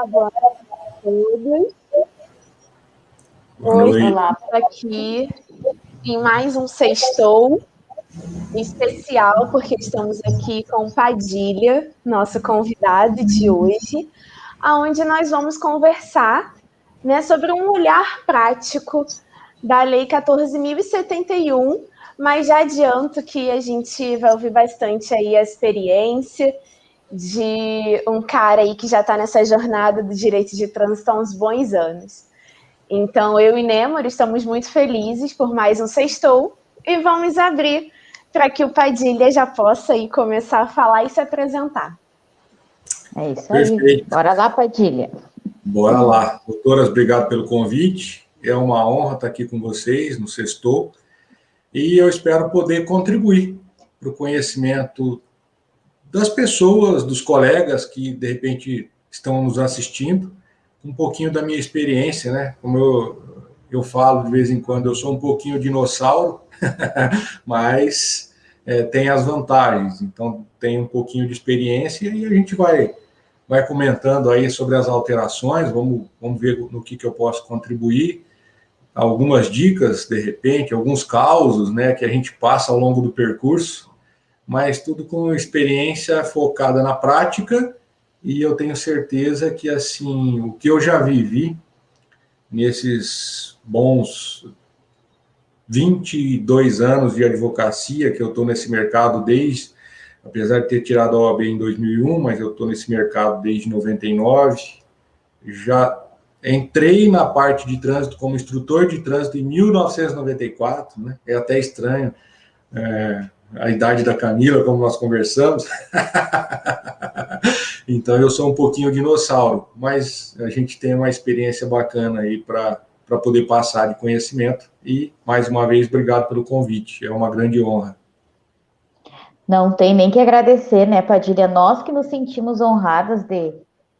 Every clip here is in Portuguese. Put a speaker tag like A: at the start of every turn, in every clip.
A: boa noite a todos. Hoje estou aqui em mais um Sextou especial, porque estamos aqui com Padilha, nosso convidado de hoje, onde nós vamos conversar, né, sobre um olhar prático da Lei 14.071, mas já adianto que a gente vai ouvir bastante aí a experiência de um cara aí que já está nessa jornada do direito de trânsito há uns bons anos. Então, eu e Nêmor estamos muito felizes por mais um Sextou e vamos abrir para que o Padilha já possa aí começar a falar e se apresentar.
B: É isso aí. Perfeito. Bora lá, Padilha.
C: Bora lá. Doutoras, obrigado pelo convite. É uma honra estar aqui com vocês no Sextou e eu espero poder contribuir para o conhecimento das pessoas, dos colegas que, de repente, estão nos assistindo, um pouquinho da minha experiência, né? Como eu falo de vez em quando, eu sou um pouquinho dinossauro, mas tem as vantagens. Então, tem um pouquinho de experiência e a gente vai comentando aí sobre as alterações, vamos ver no que eu posso contribuir, algumas dicas, de repente, alguns causos, né, que a gente passa ao longo do percurso, mas tudo com experiência focada na prática, e eu tenho certeza que, assim, o que eu já vivi nesses bons 22 anos de advocacia, que eu estou nesse mercado apesar de ter tirado a OAB em 2001, mas eu estou nesse mercado desde 99, já entrei na parte de trânsito como instrutor de trânsito em 1994, né? É até estranho, a idade da Camila, como nós conversamos. Então, eu sou um pouquinho dinossauro, mas a gente tem uma experiência bacana aí para poder passar de conhecimento. E, mais uma vez, obrigado pelo convite. É uma grande honra.
B: Não tem nem que agradecer, né, Padilha? Nós que nos sentimos honradas de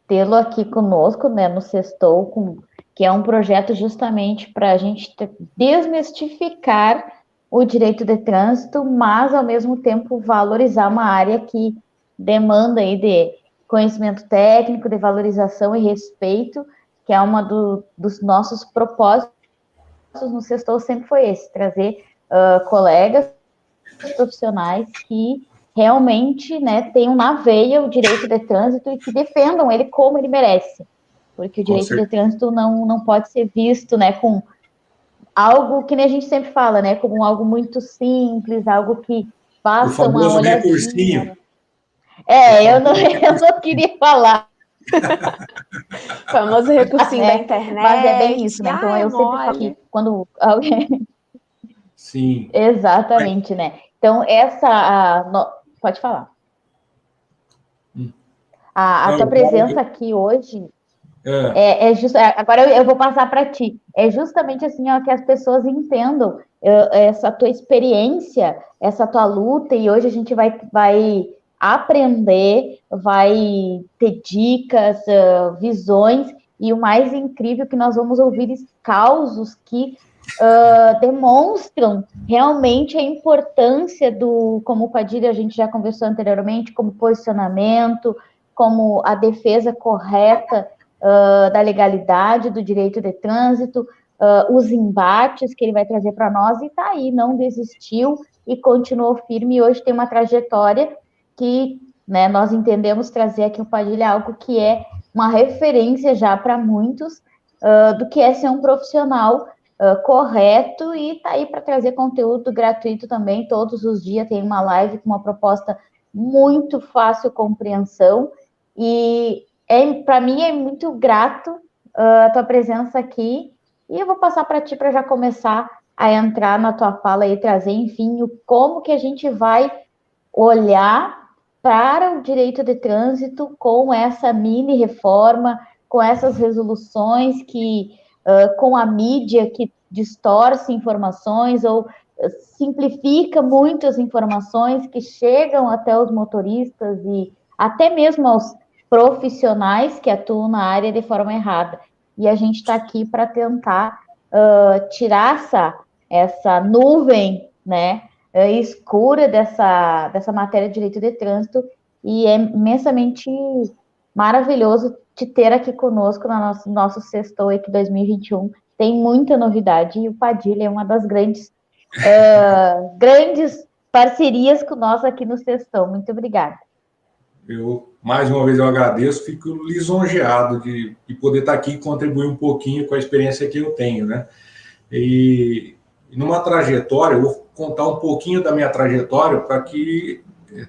B: tê-lo aqui conosco, né, no Sextou, que é um projeto justamente para a gente desmistificar o direito de trânsito, mas, ao mesmo tempo, valorizar uma área que demanda aí de conhecimento técnico, de valorização e respeito, que é uma dos nossos propósitos no Sextou sempre foi esse, trazer colegas profissionais que realmente, né, tenham na veia o direito de trânsito e que defendam ele como ele merece, porque o direito de trânsito não pode ser visto, né, com algo que nem a gente sempre fala, né, como algo muito simples, algo que basta uma olhadinha.
C: Recursinho.
B: Eu não queria falar.
A: O famoso recursinho da internet.
B: Mas é bem isso, né? Então eu sempre falo que quando alguém...
C: Sim.
B: Exatamente, né? Então pode falar. A tua presença aqui hoje agora eu vou passar para ti. É justamente assim, ó, que as pessoas entendam essa tua experiência, essa tua luta, e hoje a gente vai aprender, vai ter dicas, visões, e o mais incrível que nós vamos ouvir causos que demonstram realmente a importância como o Padilha a gente já conversou anteriormente, como posicionamento, como a defesa correta da legalidade, do direito de trânsito, os embates que ele vai trazer para nós, e tá aí, não desistiu e continuou firme, e hoje tem uma trajetória que, né, nós entendemos trazer aqui o Padilha algo que é uma referência já para muitos do que é ser um profissional correto, e tá aí para trazer conteúdo gratuito também. Todos os dias tem uma live com uma proposta muito fácil compreensão, e para mim é muito grato a tua presença aqui, e eu vou passar para ti para já começar a entrar na tua fala e trazer, enfim, como que a gente vai olhar para o direito de trânsito com essa mini reforma, com essas resoluções com a mídia que distorce informações ou simplifica muitas informações que chegam até os motoristas e até mesmo aos profissionais que atuam na área de forma errada. E a gente está aqui para tentar tirar essa nuvem, né, escura dessa matéria de direito de trânsito, e é imensamente maravilhoso te ter aqui conosco no nosso Sextou aqui 2021. Tem muita novidade e o Padilha é uma das grandes parcerias com nós aqui no Sextou. Muito obrigada.
C: Mais uma vez, eu agradeço, fico lisonjeado de poder estar aqui e contribuir um pouquinho com a experiência que eu tenho, né? E numa trajetória, eu vou contar um pouquinho da minha trajetória para que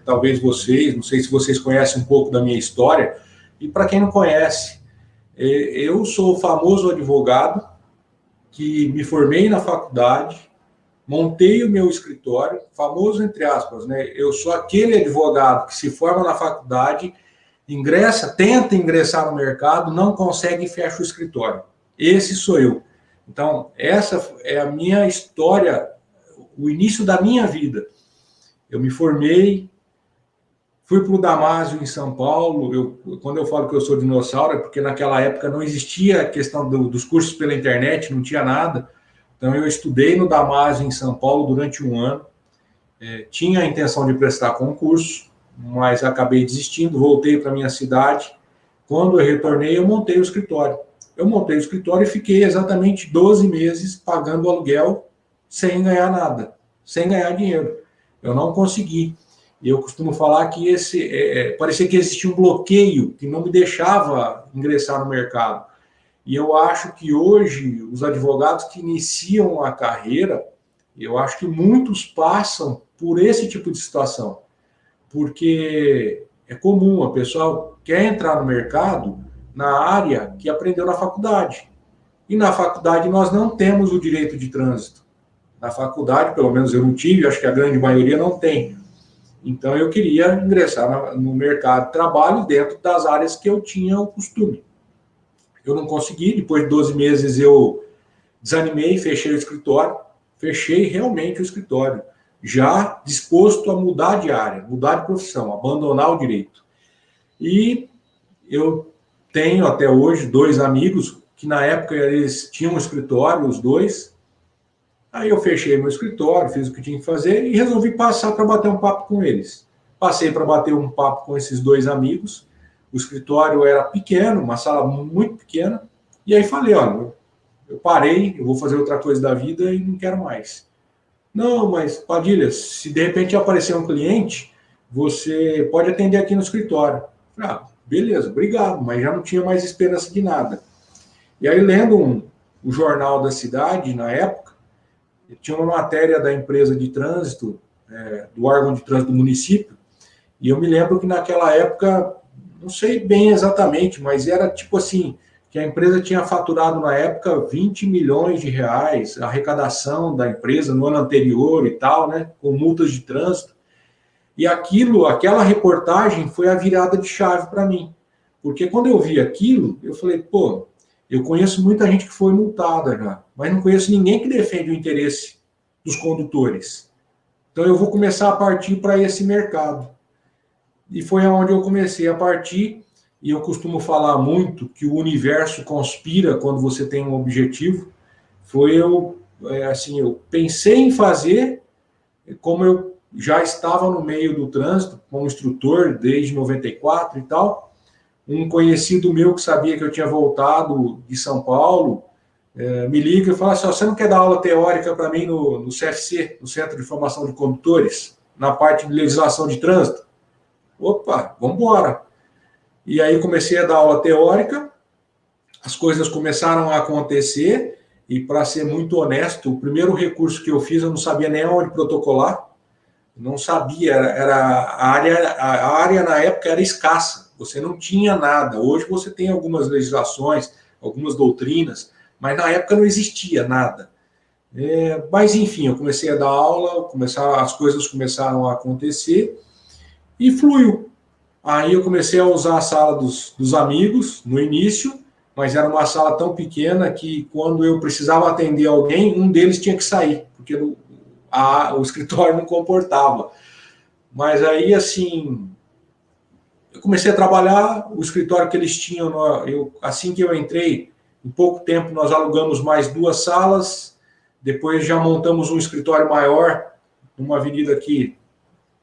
C: talvez vocês, não sei se vocês conhecem um pouco da minha história, e para quem não conhece, eu sou o famoso advogado que me formei na faculdade, montei o meu escritório, famoso entre aspas, né? Eu sou aquele advogado que se forma na faculdade, tenta ingressar no mercado, não consegue e fecha o escritório. Esse sou eu. Então, essa é a minha história, o início da minha vida. Eu me formei, fui para o Damásio, em São Paulo. Quando eu falo que eu sou dinossauro, é porque naquela época não existia a questão dos cursos pela internet, não tinha nada. Então, eu estudei no Damásio, em São Paulo, durante um ano. Tinha a intenção de prestar concurso, mas acabei desistindo, voltei para a minha cidade. Quando eu retornei, eu montei o escritório. Eu montei o escritório e fiquei exatamente 12 meses pagando aluguel sem ganhar nada, sem ganhar dinheiro. Eu não consegui. Eu costumo falar que parecia que existia um bloqueio que não me deixava ingressar no mercado. E eu acho que hoje, os advogados que iniciam a carreira, eu acho que muitos passam por esse tipo de situação. Porque é comum, a pessoa quer entrar no mercado na área que aprendeu na faculdade. E na faculdade nós não temos o direito de trânsito. Na faculdade, pelo menos eu não tive, acho que a grande maioria não tem. Então eu queria ingressar no mercado de trabalho dentro das áreas que eu tinha o costume. Eu não consegui, depois de 12 meses eu desanimei, fechei o escritório, fechei realmente o escritório, já disposto a mudar de área, mudar de profissão, abandonar o direito. E eu tenho até hoje 2 amigos que na época eles tinham um escritório, os 2. Aí eu fechei meu escritório, fiz o que tinha que fazer e resolvi passar para bater um papo com eles. Passei para bater um papo com esses 2 amigos. O escritório era pequeno, uma sala muito pequena. E aí falei, olha, eu parei, eu vou fazer outra coisa da vida e não quero mais. Não, mas Padilha, se de repente aparecer um cliente, você pode atender aqui no escritório. Beleza, obrigado, mas já não tinha mais esperança de nada. E aí, lendo o jornal da cidade, na época, tinha uma matéria da empresa de trânsito, do órgão de trânsito do município, e eu me lembro que naquela época, não sei bem exatamente, mas era tipo assim, que a empresa tinha faturado na época 20 milhões de reais, a arrecadação da empresa no ano anterior e tal, né, com multas de trânsito. E aquela reportagem foi a virada de chave para mim. Porque quando eu vi aquilo, eu falei, pô, eu conheço muita gente que foi multada já, mas não conheço ninguém que defende o interesse dos condutores. Então eu vou começar a partir para esse mercado. E foi onde eu comecei a partir, e eu costumo falar muito que o universo conspira quando você tem um objetivo. Eu pensei em fazer, como eu já estava no meio do trânsito, como instrutor desde 94 e tal, um conhecido meu que sabia que eu tinha voltado de São Paulo, me liga e fala assim, você não quer dar aula teórica para mim no CFC, no Centro de Formação de Condutores, na parte de legislação de trânsito? Opa, vamos embora. E aí comecei a dar aula teórica, as coisas começaram a acontecer, e para ser muito honesto, o primeiro recurso que eu fiz, eu não sabia nem onde protocolar, não sabia, a área na época era escassa, você não tinha nada. Hoje você tem algumas legislações, algumas doutrinas, mas na época não existia nada. Mas enfim, eu comecei a dar aula, as coisas começaram a acontecer e fluiu. Aí eu comecei a usar a sala dos amigos no início, mas era uma sala tão pequena que quando eu precisava atender alguém, um deles tinha que sair, porque o escritório não comportava. Mas aí, assim, eu comecei a trabalhar, o escritório que eles tinham, assim que eu entrei, em pouco tempo nós alugamos mais 2 salas, depois já montamos um escritório maior, numa avenida aqui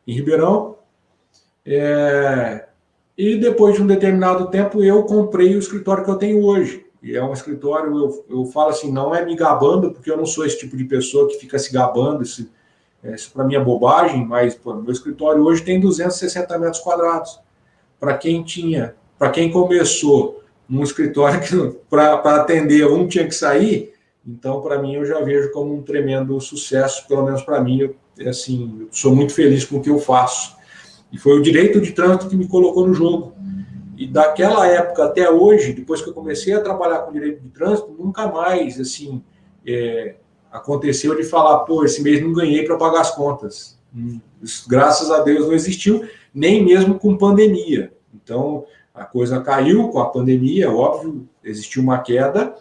C: em Ribeirão, E depois de um determinado tempo, eu comprei o escritório que eu tenho hoje. E é um escritório, eu falo assim, não é me gabando, porque eu não sou esse tipo de pessoa que fica se gabando, isso para mim é bobagem, mas pô, meu escritório hoje tem 260 metros quadrados. Para quem começou num escritório que para atender um tinha que sair, então para mim eu já vejo como um tremendo sucesso, pelo menos para mim, assim, eu sou muito feliz com o que eu faço. E foi o direito de trânsito que me colocou no jogo. E daquela época até hoje, depois que eu comecei a trabalhar com direito de trânsito, nunca mais, assim, aconteceu de falar, pô, esse mês não ganhei para pagar as contas. Isso, graças a Deus, não existiu, nem mesmo com pandemia. Então, a coisa caiu com a pandemia, óbvio, existiu uma queda,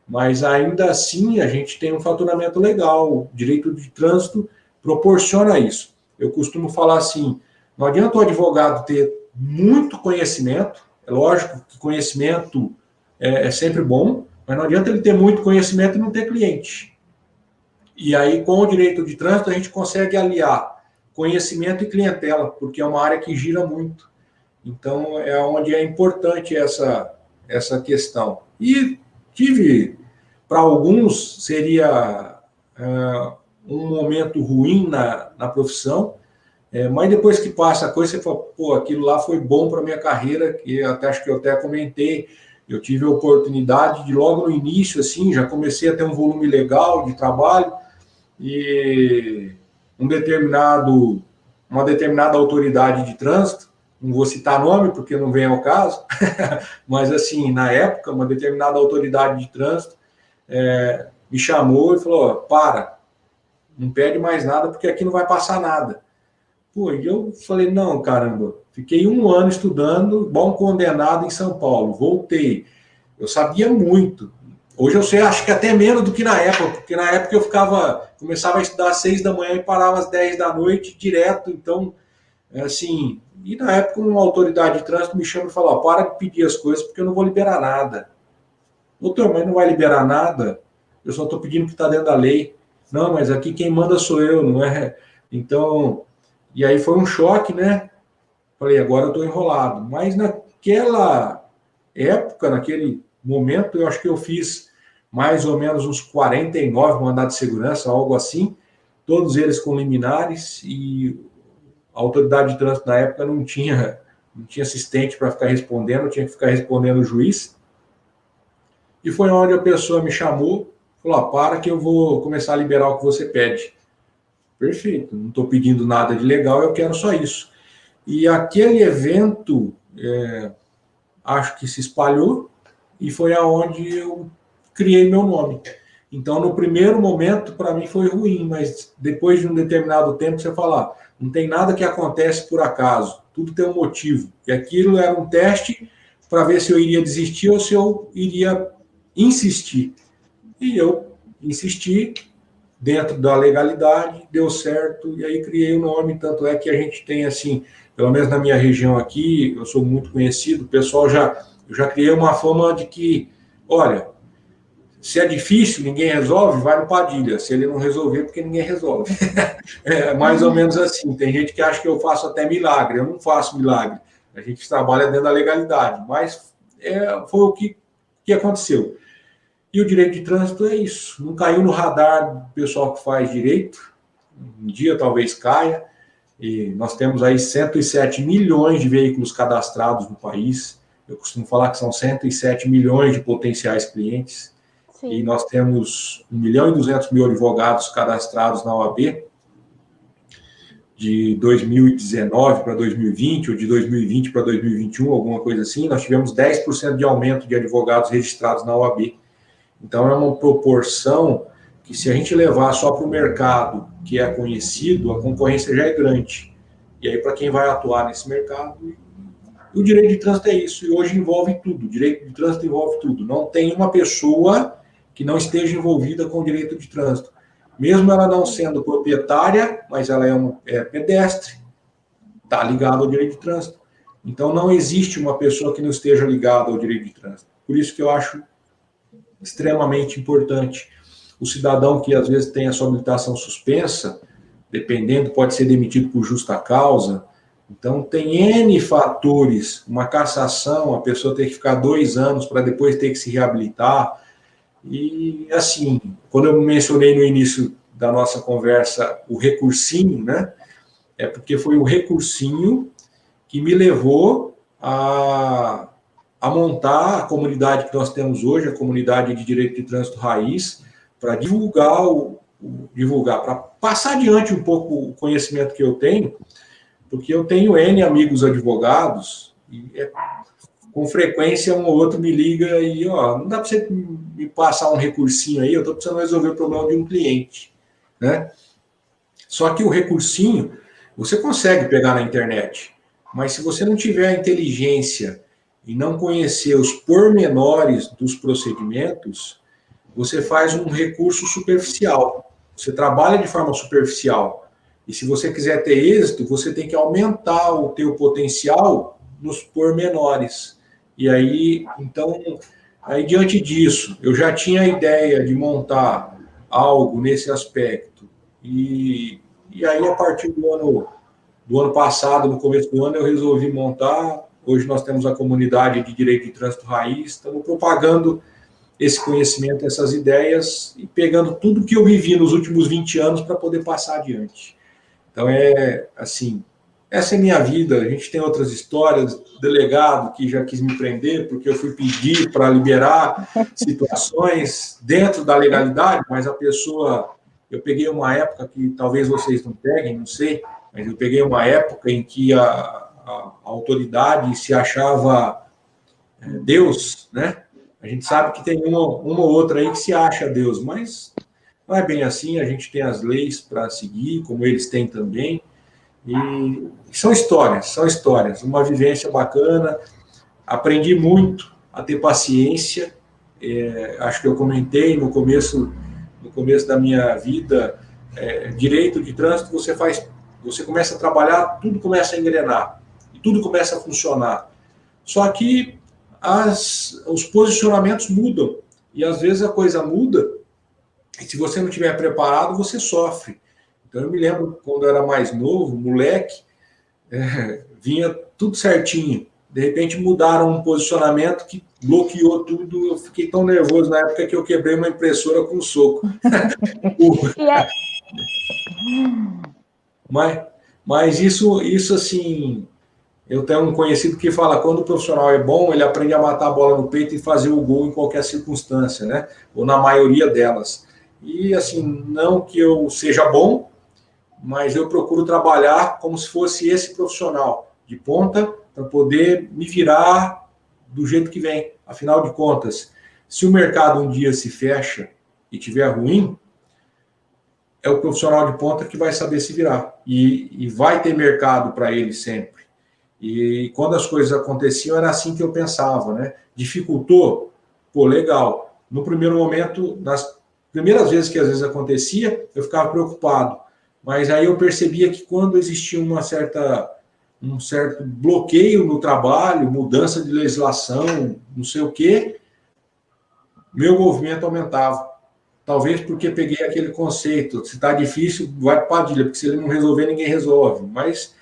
C: mas ainda assim a gente tem um faturamento legal. O direito de trânsito proporciona isso. Eu costumo falar assim, não adianta o advogado ter muito conhecimento, é lógico que conhecimento é sempre bom, mas não adianta ele ter muito conhecimento e não ter cliente. E aí, com o direito de trânsito, a gente consegue aliar conhecimento e clientela, porque é uma área que gira muito. Então, é onde é importante essa questão. E para alguns, seria um momento ruim na profissão, mas depois que passa a coisa, você fala, pô, aquilo lá foi bom para a minha carreira, que acho que eu até comentei, eu tive a oportunidade de logo no início, assim, já comecei a ter um volume legal de trabalho, e uma determinada autoridade de trânsito, não vou citar nome porque não vem ao caso, mas assim, na época, uma determinada autoridade de trânsito me chamou e falou, não pede mais nada porque aqui não vai passar nada. Pô, e eu falei, não, caramba, fiquei 1 ano estudando, bom condenado em São Paulo, voltei. Eu sabia muito. Hoje eu sei, acho que até menos do que na época, porque na época eu começava a estudar às 6 da manhã e parava às 10 da noite direto, então, assim, e na época uma autoridade de trânsito me chama e fala, para de pedir as coisas porque eu não vou liberar nada. Doutor, mas não vai liberar nada? Eu só estou pedindo o que está dentro da lei. Não, mas aqui quem manda sou eu, não é? Então... E aí foi um choque, né? Falei, agora eu estou enrolado. Mas naquela época, naquele momento, eu acho que eu fiz mais ou menos uns 49 mandados de segurança, algo assim, todos eles com liminares, e a autoridade de trânsito na época não tinha assistente para ficar respondendo, tinha que ficar respondendo o juiz. E foi onde a pessoa me chamou, falou, para que eu vou começar a liberar o que você pede. Perfeito, não estou pedindo nada de legal, eu quero só isso. E aquele evento, acho que se espalhou, e foi aonde eu criei meu nome. Então, no primeiro momento, para mim foi ruim, mas depois de um determinado tempo, você fala, não tem nada que acontece por acaso, tudo tem um motivo. E aquilo era um teste para ver se eu iria desistir ou se eu iria insistir. E eu insisti, dentro da legalidade, deu certo, e aí criei o nome, tanto é que a gente tem, assim, pelo menos na minha região aqui, eu sou muito conhecido, o pessoal eu já criei uma fama de que, olha, se é difícil, ninguém resolve, vai no Padilha, se ele não resolver, porque ninguém resolve. É mais ou menos assim, tem gente que acha que eu faço até milagre, eu não faço milagre, a gente trabalha dentro da legalidade, mas foi o que aconteceu. E o direito de trânsito é isso, não caiu no radar do pessoal que faz direito, um dia talvez caia, e nós temos aí 107 milhões de veículos cadastrados no país, eu costumo falar que são 107 milhões de potenciais clientes, sim, e nós temos 1.200.000 advogados cadastrados na OAB, de 2019 para 2020, ou de 2020 para 2021, alguma coisa assim, nós tivemos 10% de aumento de advogados registrados na OAB. Então, é uma proporção que, se a gente levar só para o mercado que é conhecido, a concorrência já é grande. E aí, para quem vai atuar nesse mercado, o direito de trânsito é isso, e hoje envolve tudo. O direito de trânsito envolve tudo. Não tem uma pessoa que não esteja envolvida com o direito de trânsito. Mesmo ela não sendo proprietária, mas ela é pedestre, está ligada ao direito de trânsito. Então, não existe uma pessoa que não esteja ligada ao direito de trânsito. Por isso que eu acho extremamente importante. O cidadão que às vezes tem a sua habilitação suspensa, dependendo, pode ser demitido por justa causa, Então, tem N fatores, uma cassação, a pessoa tem que ficar 2 anos para depois ter que se reabilitar. E, assim, quando eu mencionei no início da nossa conversa o recursinho, né? É porque foi o recursinho que me levou a montar a comunidade que nós temos hoje, a comunidade de Direito de Trânsito Raiz, para divulgar, para passar adiante um pouco o conhecimento que eu tenho, porque eu tenho N amigos advogados, e com frequência um ou outro me liga e, ó, não dá para você me passar um recursinho aí, eu estou precisando resolver o problema de um cliente, né? Só que o recursinho, você consegue pegar na internet, mas se você não tiver a inteligência e não conhecer os pormenores dos procedimentos, você faz um recurso superficial. Você trabalha de forma superficial. E se você quiser ter êxito, você tem que aumentar o teu potencial nos pormenores. E aí, então, aí diante disso, eu já tinha a ideia de montar algo nesse aspecto. E aí, a partir do ano passado, no começo do ano, eu resolvi montar. Hoje nós temos a comunidade de Direito de Trânsito Raiz, estamos propagando esse conhecimento, essas ideias, e pegando tudo que eu vivi nos últimos 20 anos para poder passar adiante. Então, assim, essa é a minha vida. A gente tem outras histórias, delegado que já quis me prender porque eu fui pedir para liberar situações dentro da legalidade, mas a pessoa... Eu peguei uma época que talvez vocês não peguem, não sei, mas eu peguei uma época em que a autoridade se achava Deus, né? A gente sabe que tem uma ou outra aí que se acha Deus, mas não é bem assim. A gente tem as leis para seguir, como eles têm também, e são histórias, uma vivência bacana. Aprendi muito a ter paciência. Acho que eu comentei no começo da minha vida, direito de trânsito, você começa a trabalhar, tudo começa a engrenar, e tudo começa a funcionar. Só que os posicionamentos mudam, e às vezes a coisa muda, e se você não estiver preparado, você sofre. Então eu me lembro, quando eu era mais novo, moleque, vinha tudo certinho. De repente mudaram um posicionamento que bloqueou tudo. Eu fiquei tão nervoso na época que eu quebrei uma impressora com um soco. Mas isso assim, eu tenho um conhecido que fala, quando o profissional é bom, ele aprende a matar a bola no peito e fazer o gol em qualquer circunstância, né? Ou na maioria delas. E assim, não que eu seja bom, mas eu procuro trabalhar como se fosse esse profissional de ponta, para poder me virar do jeito que vem. Afinal de contas, se o mercado um dia se fecha e tiver ruim, é o profissional de ponta que vai saber se virar. E vai ter mercado para ele sempre. E quando as coisas aconteciam, era assim que eu pensava, né? Dificultou? Pô, legal. No primeiro momento, nas primeiras vezes que às vezes acontecia, eu ficava preocupado. Mas aí eu percebia que quando existia um certo bloqueio no trabalho, mudança de legislação, não sei o quê, meu movimento aumentava. Talvez porque peguei aquele conceito, se está difícil, vai para Padilha, porque se ele não resolver, ninguém resolve. Mas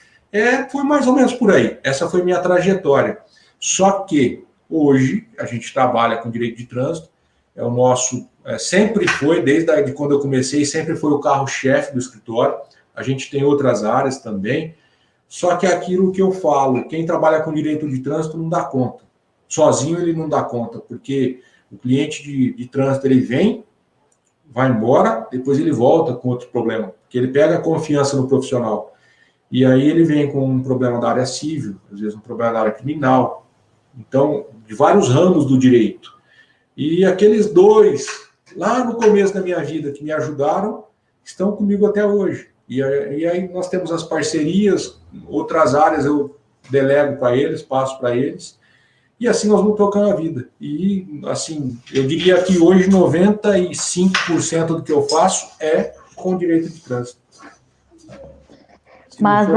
C: foi mais ou menos por aí. Essa foi minha trajetória. Só que hoje a gente trabalha com direito de trânsito, é o nosso, sempre foi, desde quando eu comecei, sempre foi o carro-chefe do escritório. A gente tem outras áreas também. Só que é aquilo que eu falo, quem trabalha com direito de trânsito não dá conta. Sozinho ele não dá conta, porque o cliente de trânsito, ele vem, vai embora, depois ele volta com outro problema, porque ele pega a confiança no profissional. E aí ele vem com um problema da área civil, às vezes um problema da área criminal. Então, de vários ramos do direito. E aqueles dois, lá no começo da minha vida, que me ajudaram, estão comigo até hoje. E aí nós temos as parcerias, outras áreas eu delego para eles, passo para eles, e assim nós vamos tocando a vida. E, assim, eu diria que hoje 95% do que eu faço é com direito de trânsito.
B: Mas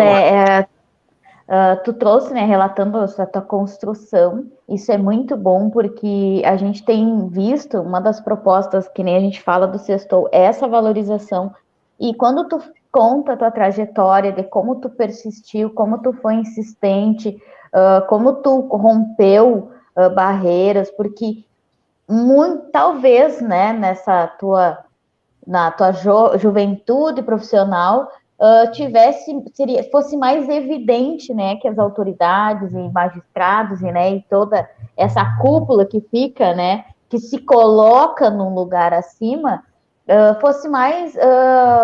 B: tu trouxe, né, relatando essa tua construção, isso é muito bom, porque a gente tem visto, uma das propostas, que nem a gente fala do Sextou, é essa valorização. E quando tu conta a tua trajetória, de como tu persistiu, como tu foi insistente, como tu rompeu barreiras, porque talvez, né, na tua juventude profissional, fosse mais evidente, né, que as autoridades e magistrados, né, e toda essa cúpula que fica, né, que se coloca num lugar acima, fosse mais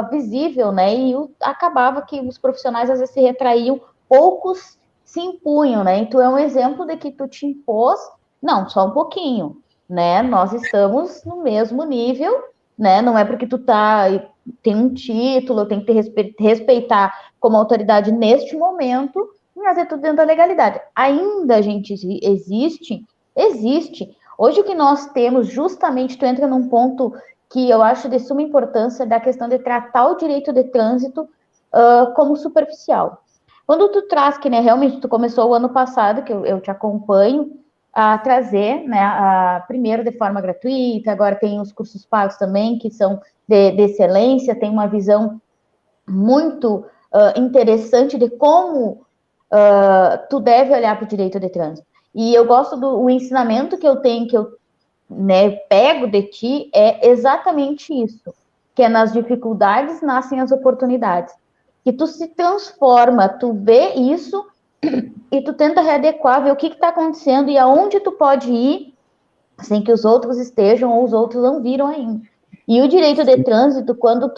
B: visível, né, e acabava que os profissionais às vezes se retraíam, poucos se impunham, né, e tu é um exemplo de que tu te impôs, não, só um pouquinho, né, nós estamos no mesmo nível, né, não é porque tu tem um título, tem que te respeitar como autoridade neste momento, mas é tudo dentro da legalidade. Ainda, gente, existe. Hoje o que nós temos, justamente, tu entra num ponto que eu acho de suma importância, da questão de tratar o direito de trânsito como superficial. Quando tu traz, que né, realmente tu começou o ano passado, que eu te acompanho, a trazer, né, primeiro de forma gratuita, agora tem os cursos pagos também, que são de excelência, tem uma visão muito interessante de como tu deve olhar para o direito de trânsito. E eu gosto do ensinamento que eu tenho, que eu pego de ti, é exatamente isso, que é nas dificuldades nascem as oportunidades. Que tu se transforma, tu vê isso e tu tenta readequar, ver o que está acontecendo e aonde tu pode ir sem que os outros estejam ou os outros não viram ainda. E o direito de trânsito, quando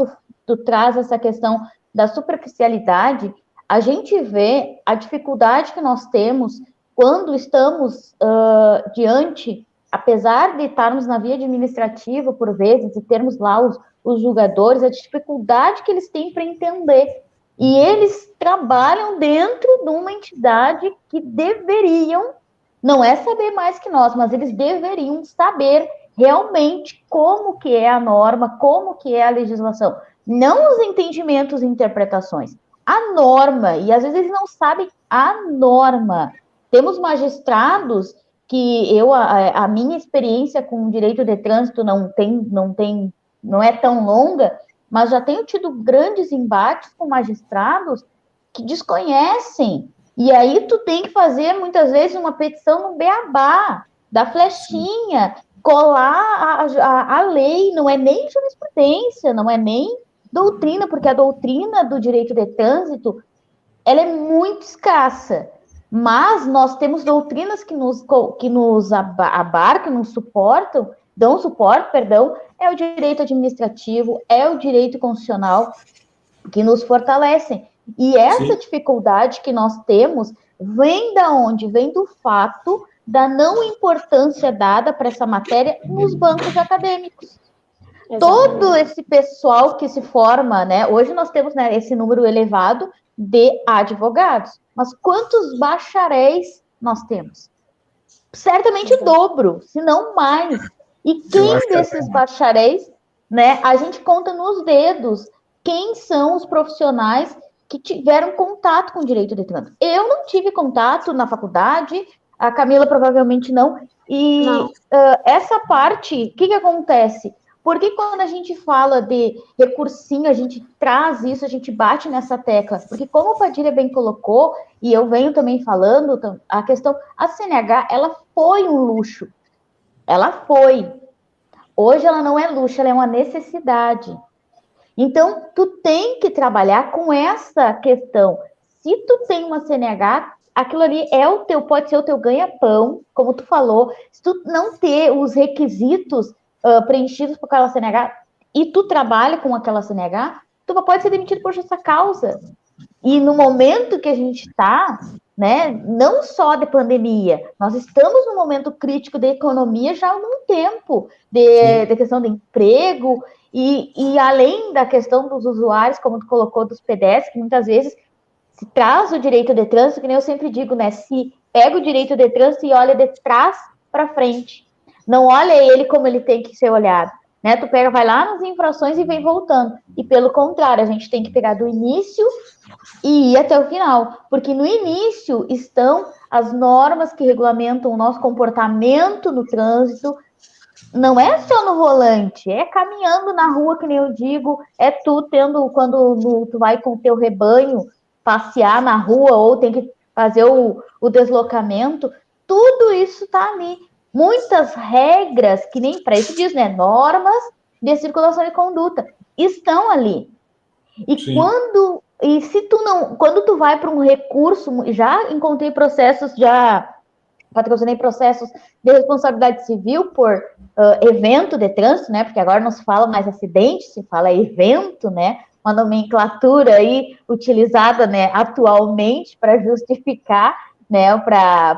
B: tu traz essa questão da superficialidade, a gente vê a dificuldade que nós temos quando estamos diante, apesar de estarmos na via administrativa, por vezes, e termos lá os julgadores, a dificuldade que eles têm para entender. E eles trabalham dentro de uma entidade que deveriam, não é saber mais que nós, mas eles deveriam saber realmente como que é a norma, como que é a legislação. Não os entendimentos e interpretações, a norma. E às vezes eles não sabem a norma. Temos magistrados que a minha experiência com o direito de trânsito não é tão longa, mas já tenho tido grandes embates com magistrados que desconhecem. E aí tu tem que fazer, muitas vezes, uma petição no beabá, da flechinha, colar a lei, não é nem jurisprudência, não é nem doutrina, porque a doutrina do direito de trânsito, ela é muito escassa. Mas nós temos doutrinas que nos abarcam, nos suportam, dão suporte, é o direito administrativo, é o direito constitucional, que nos fortalecem. E essa dificuldade que nós temos vem da onde? Vem do fato da não importância dada para essa matéria nos bancos acadêmicos. Exatamente. Todo esse pessoal que se forma, né? Hoje nós temos, né, esse número elevado de advogados, mas quantos bacharéis nós temos? Certamente o dobro, se não mais. E quem desses bacharéis, né? A gente conta nos dedos quem são os profissionais que tiveram contato com o direito de trânsito. Eu não tive contato na faculdade, a Camila provavelmente não. E essa parte, o que acontece? Porque quando a gente fala de recursinho, a gente traz isso, a gente bate nessa tecla. Porque como o Padilha bem colocou, e eu venho também falando, a questão, a CNH, ela foi um luxo. Ela foi. Hoje ela não é luxo, ela é uma necessidade. Então, tu tem que trabalhar com essa questão. Se tu tem uma CNH, aquilo ali pode ser o teu ganha-pão, como tu falou. Se tu não ter os requisitos preenchidos por aquela CNH e tu trabalha com aquela CNH, tu pode ser demitido por justa causa. E no momento que a gente está, né, não só de pandemia, nós estamos num momento crítico da economia já há algum tempo, de questão de emprego, e além da questão dos usuários, como tu colocou, dos pedestres, que muitas vezes se traz o direito de trânsito, que nem eu sempre digo, né, se pega o direito de trânsito e olha de trás para frente, não olha ele como ele tem que ser olhado, né, tu vai lá nas infrações e vem voltando, e pelo contrário, a gente tem que pegar do início e ir até o final, porque no início estão as normas que regulamentam o nosso comportamento no trânsito, não é só no volante, é caminhando na rua, que nem eu digo, é tu tendo, quando tu vai com o teu rebanho passear na rua ou tem que fazer o deslocamento, tudo isso tá ali. Muitas regras, que nem para isso diz, né? Normas de circulação e conduta, estão ali. E quando tu vai para um recurso, já encontrei processos, já patrocinei processos de responsabilidade civil por evento de trânsito, né? Porque agora não se fala mais acidente, se fala evento, né? Uma nomenclatura aí utilizada, né, atualmente para justificar, né?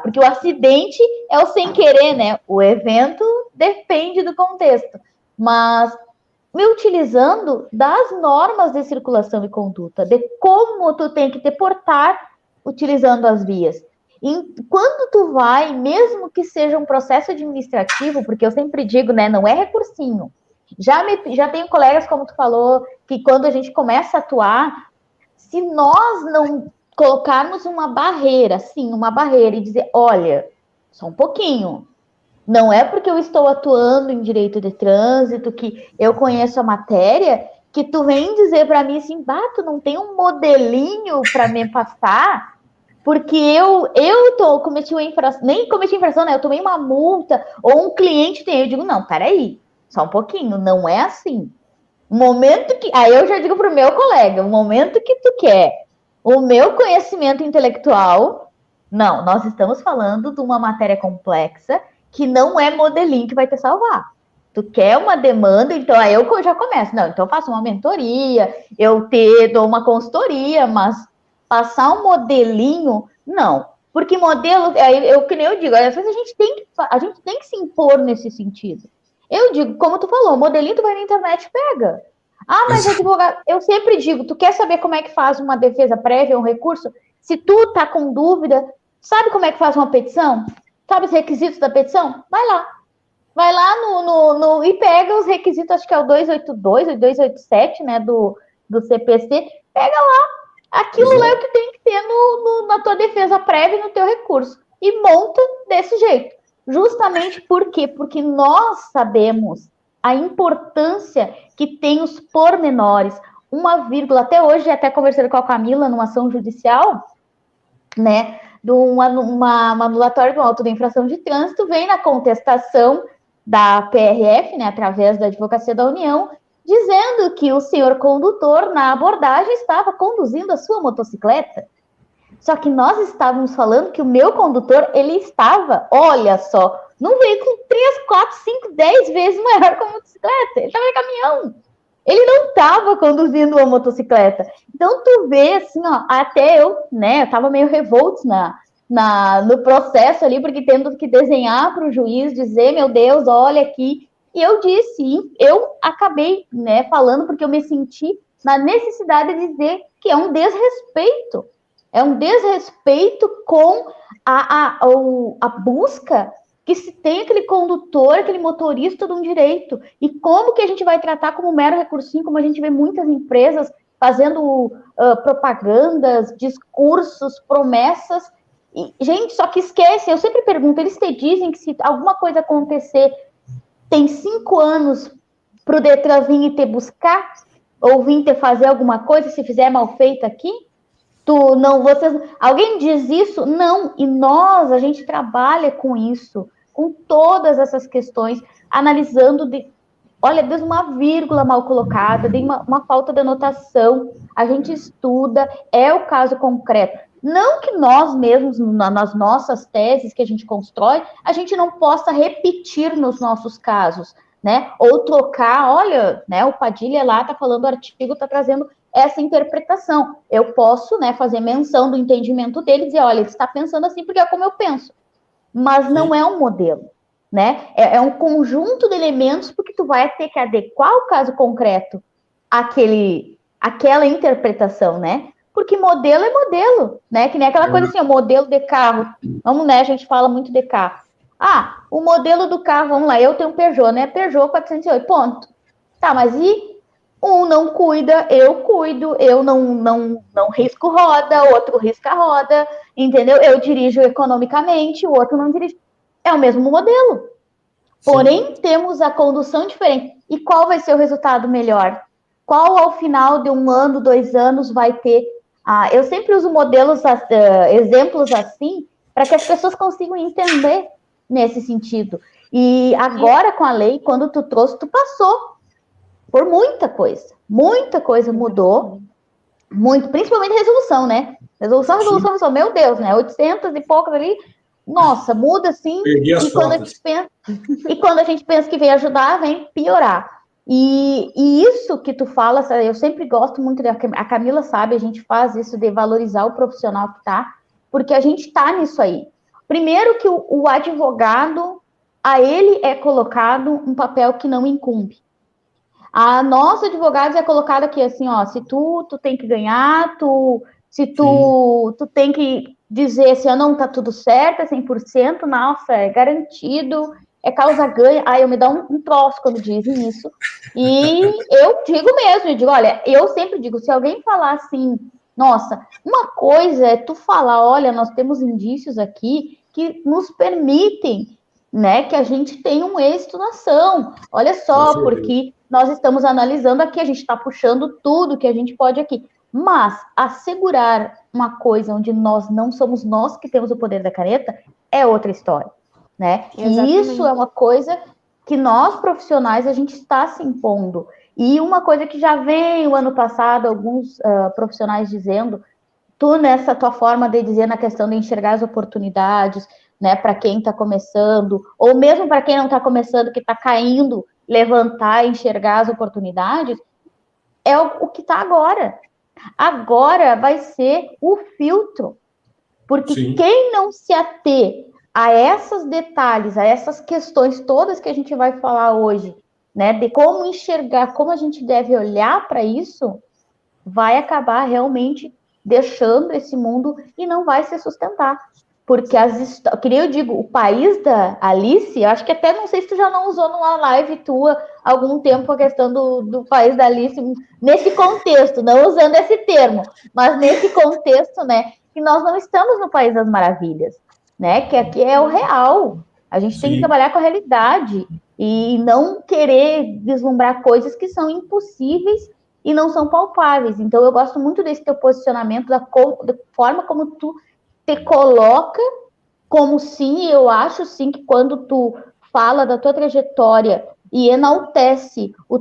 B: Porque o acidente é o sem querer, né? O evento depende do contexto. Mas me utilizando das normas de circulação e conduta, de como tu tem que te portar utilizando as vias. E quando tu vai, mesmo que seja um processo administrativo, porque eu sempre digo, né, não é recursinho. Já tenho colegas, como tu falou, que quando a gente começa a atuar, se nós não colocarmos uma barreira, sim, uma barreira, e dizer, olha, só um pouquinho, não é porque eu estou atuando em direito de trânsito, que eu conheço a matéria, que tu vem dizer para mim assim, tu não tem um modelinho para me passar, porque eu cometi uma infração, nem cometi infração, né? Eu tomei uma multa, ou um cliente tem. Eu digo, não, peraí, só um pouquinho, não é assim. O momento que. Aí eu já digo pro meu colega, o momento que tu quer o meu conhecimento intelectual, não, nós estamos falando de uma matéria complexa que não é modelinho que vai te salvar. Tu quer uma demanda, então aí eu já começo. Não, então eu faço uma mentoria, eu te dou uma consultoria, mas passar um modelinho, não. Porque modelo, que nem eu digo, às vezes a gente tem que se impor nesse sentido. Eu digo, como tu falou, modelinho tu vai na internet e pega. Mas advogado, eu sempre digo, tu quer saber como é que faz uma defesa prévia, um recurso? Se tu tá com dúvida, sabe como é que faz uma petição? Sabe os requisitos da petição? Vai lá. Vai lá e pega os requisitos, acho que é o 282 ou 287, né, do CPC, pega lá. Aquilo lá é o que tem que ter na tua defesa prévia e no teu recurso. E monta desse jeito. Justamente por quê? Porque nós sabemos a importância que tem os pormenores. Uma vírgula, até hoje, até conversando com a Camila numa ação judicial, né, de uma anulatória de um auto de infração de trânsito, vem na contestação da PRF, né, através da Advocacia da União, dizendo que o senhor condutor, na abordagem, estava conduzindo a sua motocicleta. Só que nós estávamos falando que o meu condutor, ele estava, olha só, num veículo 3, 4, 5, 10 vezes maior que a motocicleta. Ele estava em caminhão. Ele não estava conduzindo uma motocicleta. Então, tu vê, assim, ó, até eu, né, eu estava meio revolto no processo ali, porque tendo que desenhar para o juiz, dizer, meu Deus, olha aqui. E eu disse, eu acabei, né, falando, porque eu me senti na necessidade de dizer que é um desrespeito. É um desrespeito com a busca que se tem aquele condutor, aquele motorista de um direito. E como que a gente vai tratar como mero recursinho, como a gente vê muitas empresas fazendo propagandas, discursos, promessas. E, gente, só que esquece, eu sempre pergunto, eles te dizem que se alguma coisa acontecer, tem 5 anos para o Detran vir e te buscar, ou vir te fazer alguma coisa, se fizer mal feito aqui? Alguém diz isso? Não, e a gente trabalha com isso, com todas essas questões, analisando olha, desde uma vírgula mal colocada, de uma falta de anotação, a gente estuda, é o caso concreto. Não que nós mesmos, nas nossas teses que a gente constrói, a gente não possa repetir nos nossos casos, né? Ou trocar, olha, né? O Padilha lá está falando, o artigo está trazendo essa interpretação. Eu posso, né, fazer menção do entendimento dele e dizer, olha, ele está pensando assim porque é como eu penso. Mas não é um modelo, né? É um conjunto de elementos porque tu vai ter que adequar o caso concreto àquela interpretação, né? Porque modelo é modelo, né? Que nem aquela coisa assim, o modelo de carro. Vamos, né? A gente fala muito de carro. O modelo do carro, vamos lá, eu tenho um Peugeot, né? Peugeot 408, ponto. Tá, mas e um não cuida, eu cuido, eu não risco roda, o outro risca roda, entendeu? Eu dirijo economicamente, o outro não dirige. É o mesmo modelo. Porém, temos a condução diferente. E qual vai ser o resultado melhor? Qual, ao final de 1 ano, 2 anos, vai ter... eu sempre uso modelos, exemplos assim, para que as pessoas consigam entender nesse sentido. E agora, com a lei, quando tu trouxe, tu passou por muita coisa mudou, muito, principalmente resolução, né? Resolução, meu Deus, né? 800 e poucos ali, nossa, muda assim, e quando a gente pensa que vem ajudar, vem piorar. E isso que tu fala, eu sempre gosto muito, a Camila sabe, a gente faz isso de valorizar o profissional que tá, porque a gente tá nisso aí. Primeiro que o advogado, a ele é colocado um papel que não incumbe. A nossa advogada é colocada aqui assim, ó, se tu tem que ganhar, se tu tem que dizer assim, não, tá tudo certo, é 100%, nossa, é garantido, é causa ganha. Eu me dá um troço quando dizem isso. E eu digo mesmo, eu digo, olha, eu sempre digo, se alguém falar assim, nossa, uma coisa é tu falar, olha, nós temos indícios aqui que nos permitem, né, que a gente tenha um êxito na ação. Olha só, porque nós estamos analisando aqui, a gente está puxando tudo que a gente pode aqui. Mas assegurar uma coisa onde nós não somos nós que temos o poder da caneta é outra história, né? Exatamente. E isso é uma coisa que nós, profissionais, a gente está se impondo. E uma coisa que já veio ano passado, alguns profissionais dizendo, tu nessa tua forma de dizer na questão de enxergar as oportunidades, né, para quem está começando, ou mesmo para quem não está começando, que está caindo, levantar, enxergar as oportunidades, é o que está agora. Agora vai ser o filtro, porque quem não se ater a esses detalhes, a essas questões todas que a gente vai falar hoje, né, de como enxergar, como a gente deve olhar para isso, vai acabar realmente deixando esse mundo e não vai se sustentar. Porque que nem eu digo, o país da Alice, eu acho que até não sei se tu já não usou numa live tua há algum tempo a questão do país da Alice, nesse contexto, não usando esse termo, mas nesse contexto, né, que nós não estamos no País das Maravilhas, né, que aqui é o real. A gente tem que trabalhar com a realidade e não querer vislumbrar coisas que são impossíveis e não são palpáveis. Então, eu gosto muito desse teu posicionamento, da forma como tu te coloca, como sim, eu acho sim que quando tu fala da tua trajetória e enaltece o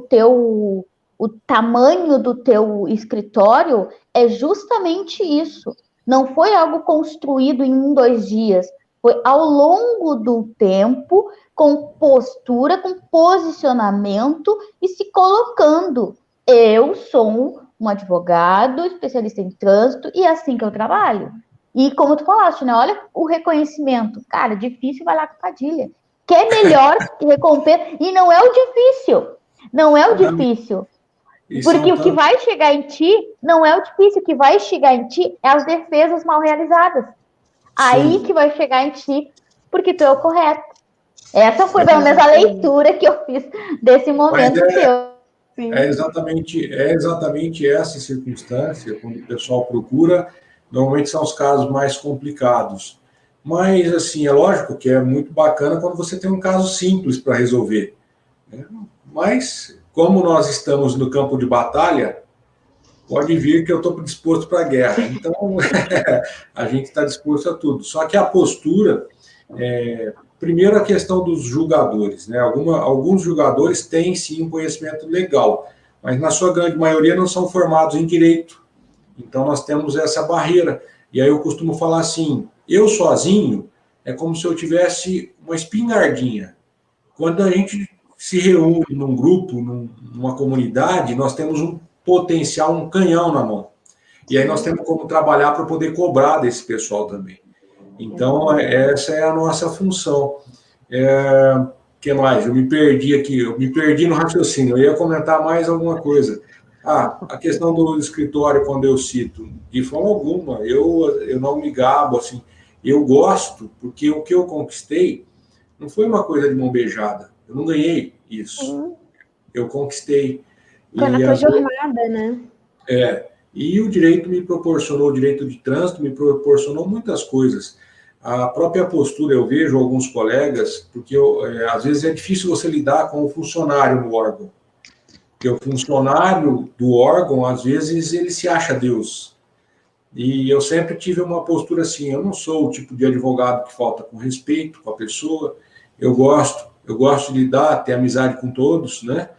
B: tamanho do teu escritório, é justamente isso. Não foi algo construído em 1, 2 dias, foi ao longo do tempo, com postura, com posicionamento e se colocando. Eu sou um advogado, especialista em trânsito, e é assim que eu trabalho. E como tu falaste, né? Olha o reconhecimento. Cara, difícil vai lá com Padilha. Que é melhor que recompensa. E não é o difícil. Não é o difícil. Porque o que vai chegar em ti não é o difícil. O que vai chegar em ti é as defesas mal realizadas. Aí que vai chegar em ti, porque tu é o correto. Essa foi pelo menos a leitura que eu fiz desse momento teu.
C: É exatamente essa circunstância, quando o pessoal procura, normalmente são os casos mais complicados. Mas, assim, é lógico que é muito bacana quando você tem um caso simples para resolver. Né? Mas, como nós estamos no campo de batalha, pode vir que eu estou disposto para a guerra. Então, a gente está disposto a tudo. Só que a postura... Primeiro, a questão dos julgadores, né? Alguns julgadores têm, sim, um conhecimento legal, mas, na sua grande maioria, não são formados em direito. Então, nós temos essa barreira. E aí eu costumo falar assim, eu sozinho é como se eu tivesse uma espingardinha. Quando a gente se reúne num grupo, numa comunidade, nós temos um potencial, um canhão na mão. E aí nós temos como trabalhar para poder cobrar desse pessoal também. Então, essa é a nossa função. Que mais? Eu me perdi aqui, eu me perdi no raciocínio. Eu ia comentar mais alguma coisa. A questão do escritório, quando eu cito, de forma alguma, eu não me gabo, assim, eu gosto, porque o que eu conquistei não foi uma coisa de mão beijada. Eu não ganhei isso. Eu conquistei.
A: Foi na tua jornada, né?
C: E o direito me proporcionou, o direito de trânsito me proporcionou muitas coisas. a própria postura, eu vejo alguns colegas, porque às vezes é difícil você lidar com o funcionário no órgão, porque o funcionário do órgão, às vezes, ele se acha Deus. E eu sempre tive uma postura assim, eu não sou o tipo de advogado que falta com respeito com a pessoa, eu gosto de lidar, ter amizade com todos, né?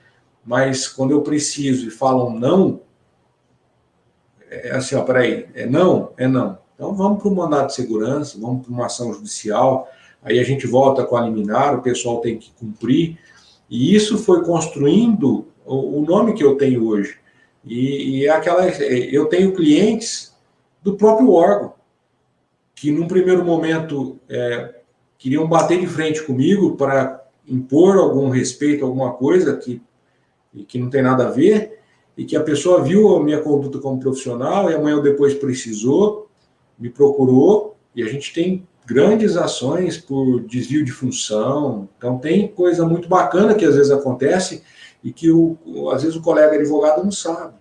C: Mas quando eu preciso e falam não, é assim, ó, peraí, é não? É não. Então vamos para o mandado de segurança, vamos para uma ação judicial, aí a gente volta com a liminar, o pessoal tem que cumprir, e isso foi construindo o nome que eu tenho hoje. E é aquela, eu tenho clientes do próprio órgão, que num primeiro momento queriam bater de frente comigo para impor algum respeito, alguma coisa que não tem nada a ver, e que a pessoa viu a minha conduta como profissional, e amanhã ou depois precisou, me procurou, e a gente tem grandes ações por desvio de função, então tem coisa muito bacana que às vezes acontece, e que às vezes o colega advogado não sabe.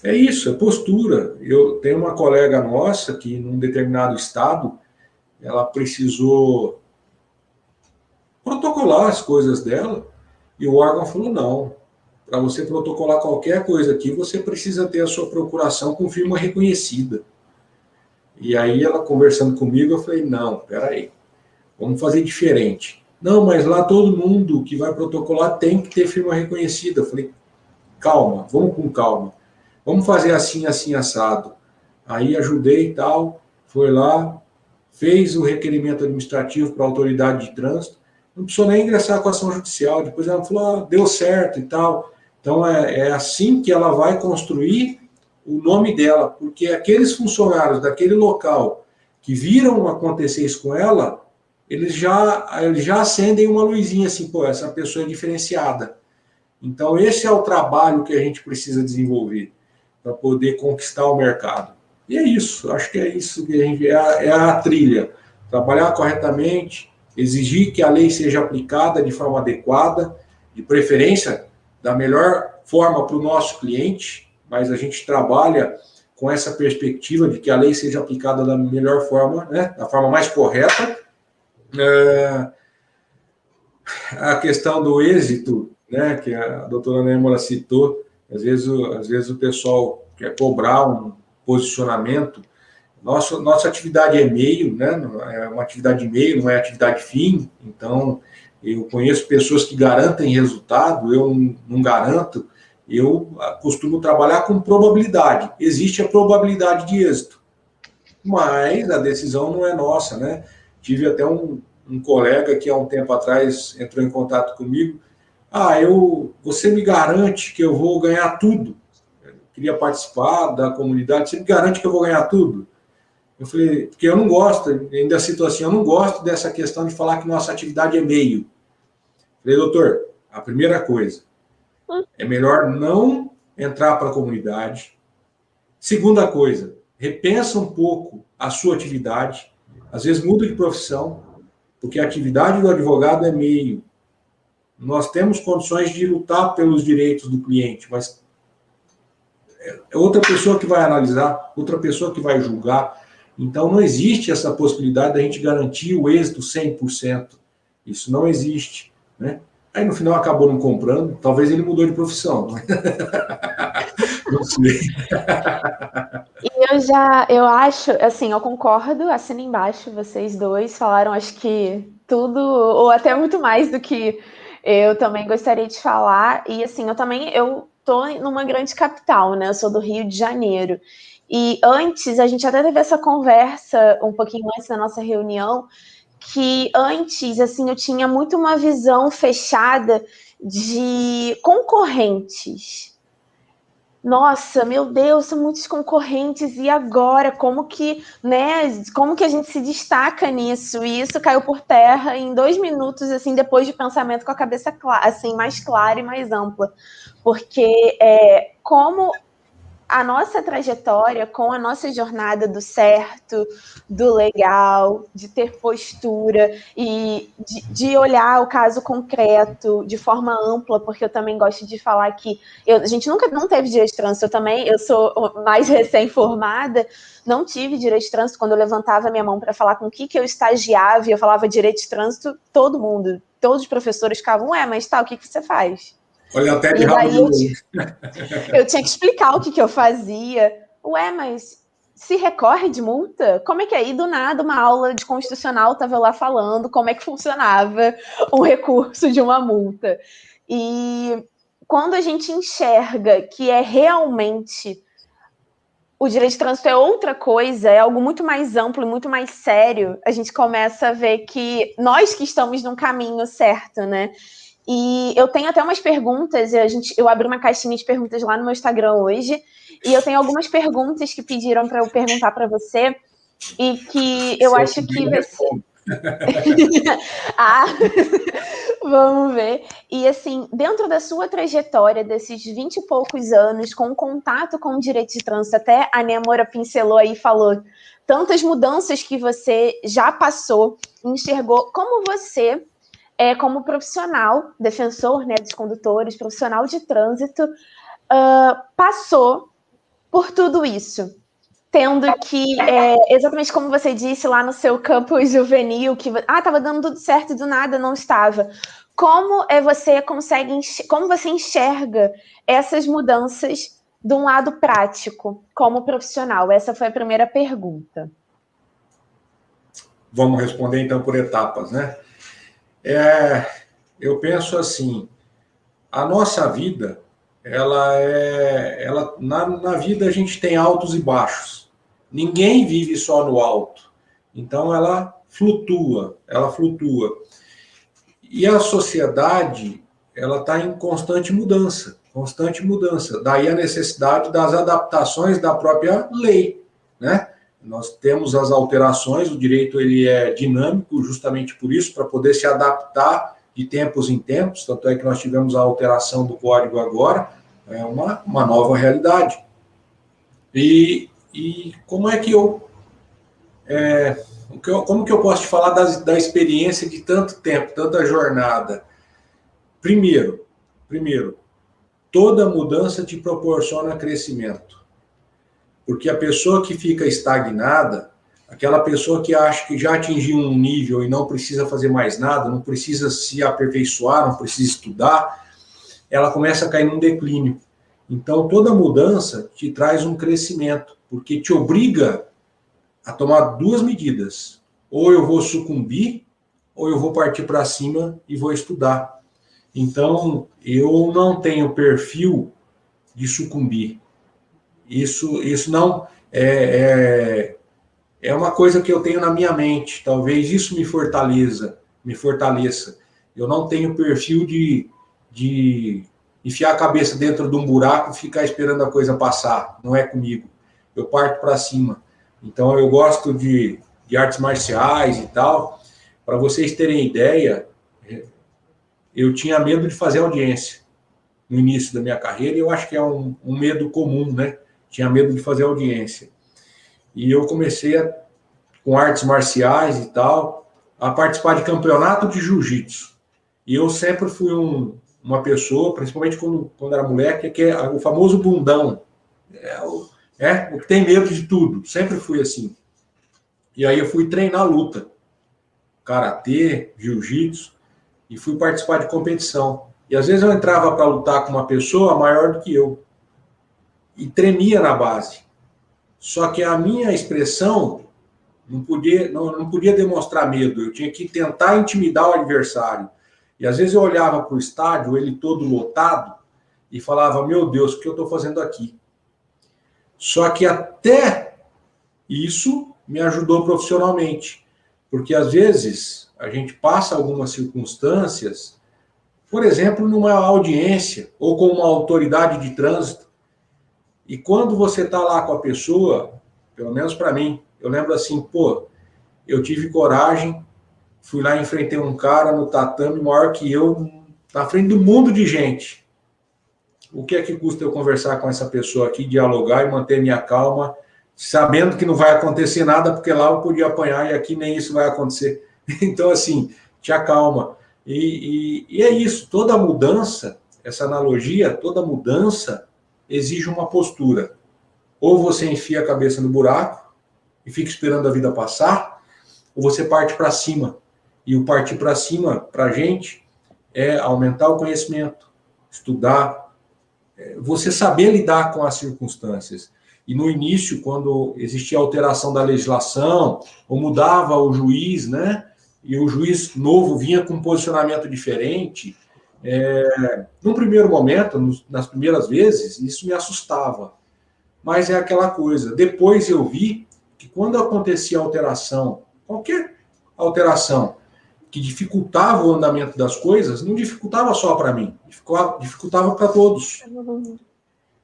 C: É isso, é postura. Eu tenho uma colega nossa que, num determinado estado, ela precisou protocolar as coisas dela, e o órgão falou, não, para você protocolar qualquer coisa aqui, você precisa ter a sua procuração com firma reconhecida. E aí ela conversando comigo, eu falei, não, peraí, vamos fazer diferente. Não, mas lá todo mundo que vai protocolar tem que ter firma reconhecida. Eu falei, calma, vamos com calma. Vamos fazer assim, assim, assado. Aí ajudei e tal, foi lá, fez o requerimento administrativo para a autoridade de trânsito, não precisou nem ingressar com a ação judicial, depois ela falou, deu certo e tal. Então é assim que ela vai construir o nome dela, porque aqueles funcionários daquele local que viram acontecer isso com ela, eles já acendem uma luzinha assim, pô, essa pessoa é diferenciada. Então esse é o trabalho que a gente precisa desenvolver para poder conquistar o mercado. E é isso, acho que é isso que a gente é a trilha. Trabalhar corretamente, exigir que a lei seja aplicada de forma adequada, de preferência da melhor forma para o nosso cliente, mas a gente trabalha com essa perspectiva de que a lei seja aplicada da melhor forma, né, da forma mais correta. A questão do êxito, né, que a doutora Nêmola citou, às vezes o pessoal quer cobrar um posicionamento. Nossa atividade é meio, né, é uma atividade meio, não é atividade fim, então eu conheço pessoas que garantem resultado, eu não garanto, eu costumo trabalhar com probabilidade, existe a probabilidade de êxito, mas a decisão não é nossa, né? Tive até um colega que há um tempo atrás entrou em contato comigo, você me garante que eu vou ganhar tudo? Eu queria participar da comunidade, você me garante que eu vou ganhar tudo? Eu falei, porque eu não gosto, ainda cito assim, eu não gosto dessa questão de falar que nossa atividade é meio. Eu falei, doutor, a primeira coisa, é melhor não entrar para a comunidade. Segunda coisa, repensa um pouco a sua atividade, às vezes muda de profissão, porque a atividade do advogado é meio. Nós temos condições de lutar pelos direitos do cliente, mas é outra pessoa que vai analisar, outra pessoa que vai julgar. Então, não existe essa possibilidade da gente garantir o êxito 100%. Isso não existe, né? Aí, no final, acabou não comprando. Talvez ele mudou de profissão. Não sei.
A: E eu acho, assim, eu concordo, assino embaixo, vocês dois falaram, acho que tudo, ou até muito mais do que eu também gostaria de falar. E, assim, eu tô numa grande capital, né? Eu sou do Rio de Janeiro. E antes, a gente até teve essa conversa um pouquinho antes da nossa reunião, que antes, assim, eu tinha muito uma visão fechada de concorrentes. Nossa, meu Deus, são muitos concorrentes, e agora? Como que a gente se destaca nisso? E isso caiu por terra em 2 minutos, assim, depois de pensamento com a cabeça assim, mais clara e mais ampla. Porque como a nossa trajetória, com a nossa jornada do certo, do legal, de ter postura e de olhar o caso concreto de forma ampla, porque eu também gosto de falar que a gente nunca não teve direito de trânsito, eu sou mais recém-formada, não tive direito de trânsito. Quando eu levantava minha mão para falar com o que eu estagiava e eu falava direito de trânsito, todos os professores ficavam, mas tá, o que você faz?
C: Olha, até de
A: E
C: rabo
A: daí
C: de olho.
A: eu tinha que explicar o que eu fazia. Mas se recorre de multa? Como é que é? E do nada, uma aula de constitucional estava lá falando como é que funcionava um recurso de uma multa. E quando a gente enxerga que é realmente o direito de trânsito é outra coisa, é algo muito mais amplo e muito mais sério, a gente começa a ver que nós que estamos num caminho certo, né? E eu tenho até umas perguntas, eu abri uma caixinha de perguntas lá no meu Instagram hoje, e eu tenho algumas perguntas que pediram para eu perguntar para você, e que eu acho que vai ser... Vamos ver. E assim, dentro da sua trajetória, desses 20 e poucos anos, com contato com o direito de trânsito, até a Nemora pincelou aí e falou tantas mudanças que você já passou, enxergou, como você... como profissional, defensor, né, dos condutores, profissional de trânsito, passou por tudo isso, tendo que, exatamente como você disse lá no seu campo juvenil, que estava dando tudo certo e do nada não estava. Como você enxerga essas mudanças de um lado prático, como profissional? Essa foi a primeira pergunta.
C: Vamos responder então por etapas, né? Eu penso assim, a nossa vida, na vida a gente tem altos e baixos. Ninguém vive só no alto. Então ela flutua. E a sociedade, ela está em constante mudança. Daí a necessidade das adaptações da própria lei, né? Nós temos as alterações, o direito ele é dinâmico justamente por isso, para poder se adaptar de tempos em tempos, tanto é que nós tivemos a alteração do código agora, é uma nova realidade. E como é que como que eu posso te falar da experiência de tanto tempo, tanta jornada? Primeiro, toda mudança te proporciona crescimento. Porque a pessoa que fica estagnada, aquela pessoa que acha que já atingiu um nível e não precisa fazer mais nada, não precisa se aperfeiçoar, não precisa estudar, ela começa a cair num declínio. Então, toda mudança te traz um crescimento, porque te obriga a tomar duas medidas. Ou eu vou sucumbir, ou eu vou partir para cima e vou estudar. Então, eu não tenho perfil de sucumbir. Isso não é uma coisa que eu tenho na minha mente. Talvez isso me fortaleça. Eu não tenho perfil de enfiar a cabeça dentro de um buraco e ficar esperando a coisa passar. Não é comigo. Eu parto para cima. Então, eu gosto de artes marciais e tal. Para vocês terem ideia, eu tinha medo de fazer audiência no início da minha carreira, e eu acho que é um medo comum, né? Tinha medo de fazer audiência. E eu comecei com artes marciais e tal, a participar de campeonato de jiu-jitsu. E eu sempre fui uma pessoa, principalmente quando era moleque, que é o famoso bundão. O que tem medo de tudo. Sempre fui assim. E aí eu fui treinar luta. Karatê, jiu-jitsu, e fui participar de competição. E às vezes eu entrava para lutar com uma pessoa maior do que eu. E tremia na base. Só que a minha expressão não podia demonstrar medo. Eu tinha que tentar intimidar o adversário. E às vezes eu olhava para o estádio, ele todo lotado, e falava, meu Deus, o que eu estou fazendo aqui? Só que até isso me ajudou profissionalmente. Porque às vezes a gente passa algumas circunstâncias, por exemplo, numa audiência ou com uma autoridade de trânsito, e quando você está lá com a pessoa, pelo menos para mim, eu lembro assim, eu tive coragem, fui lá e enfrentei um cara no tatame maior que eu, na frente do mundo de gente. o que é que custa eu conversar com essa pessoa aqui, dialogar e manter minha calma, sabendo que não vai acontecer nada, porque lá eu podia apanhar e aqui nem isso vai acontecer. Então, assim, te acalma. E é isso, toda mudança, essa analogia, toda mudança exige uma postura. Ou você enfia a cabeça no buraco e fica esperando a vida passar, ou você parte para cima. E o partir para cima, para a gente, é aumentar o conhecimento, estudar, você saber lidar com as circunstâncias. E no início, quando existia alteração da legislação, ou mudava o juiz, né? E o juiz novo vinha com um posicionamento diferente, num primeiro momento, nas primeiras vezes, isso me assustava. Mas é aquela coisa. Depois eu vi que quando acontecia alteração, qualquer alteração que dificultava o andamento das coisas, não dificultava só para mim, dificultava para todos.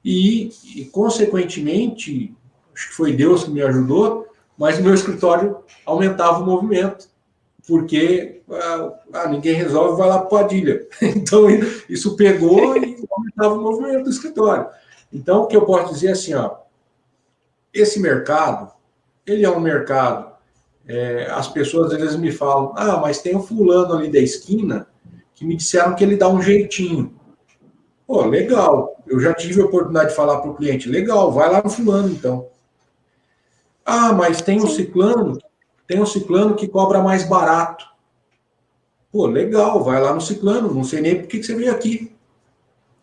C: E, consequentemente, acho que foi Deus que me ajudou, mas o meu escritório aumentava o movimento, porque ninguém resolve, vai lá para Padilha. Então, isso pegou e aumentava o movimento do escritório. Então, o que eu posso dizer é assim, esse mercado, ele é um mercado, as pessoas às vezes me falam, mas tem um fulano ali da esquina que me disseram que ele dá um jeitinho. Pô, legal, eu já tive a oportunidade de falar para o cliente, legal, vai lá no fulano, então. Mas tem um ciclano que cobra mais barato. Pô, legal, vai lá no ciclano, não sei nem por que você veio aqui.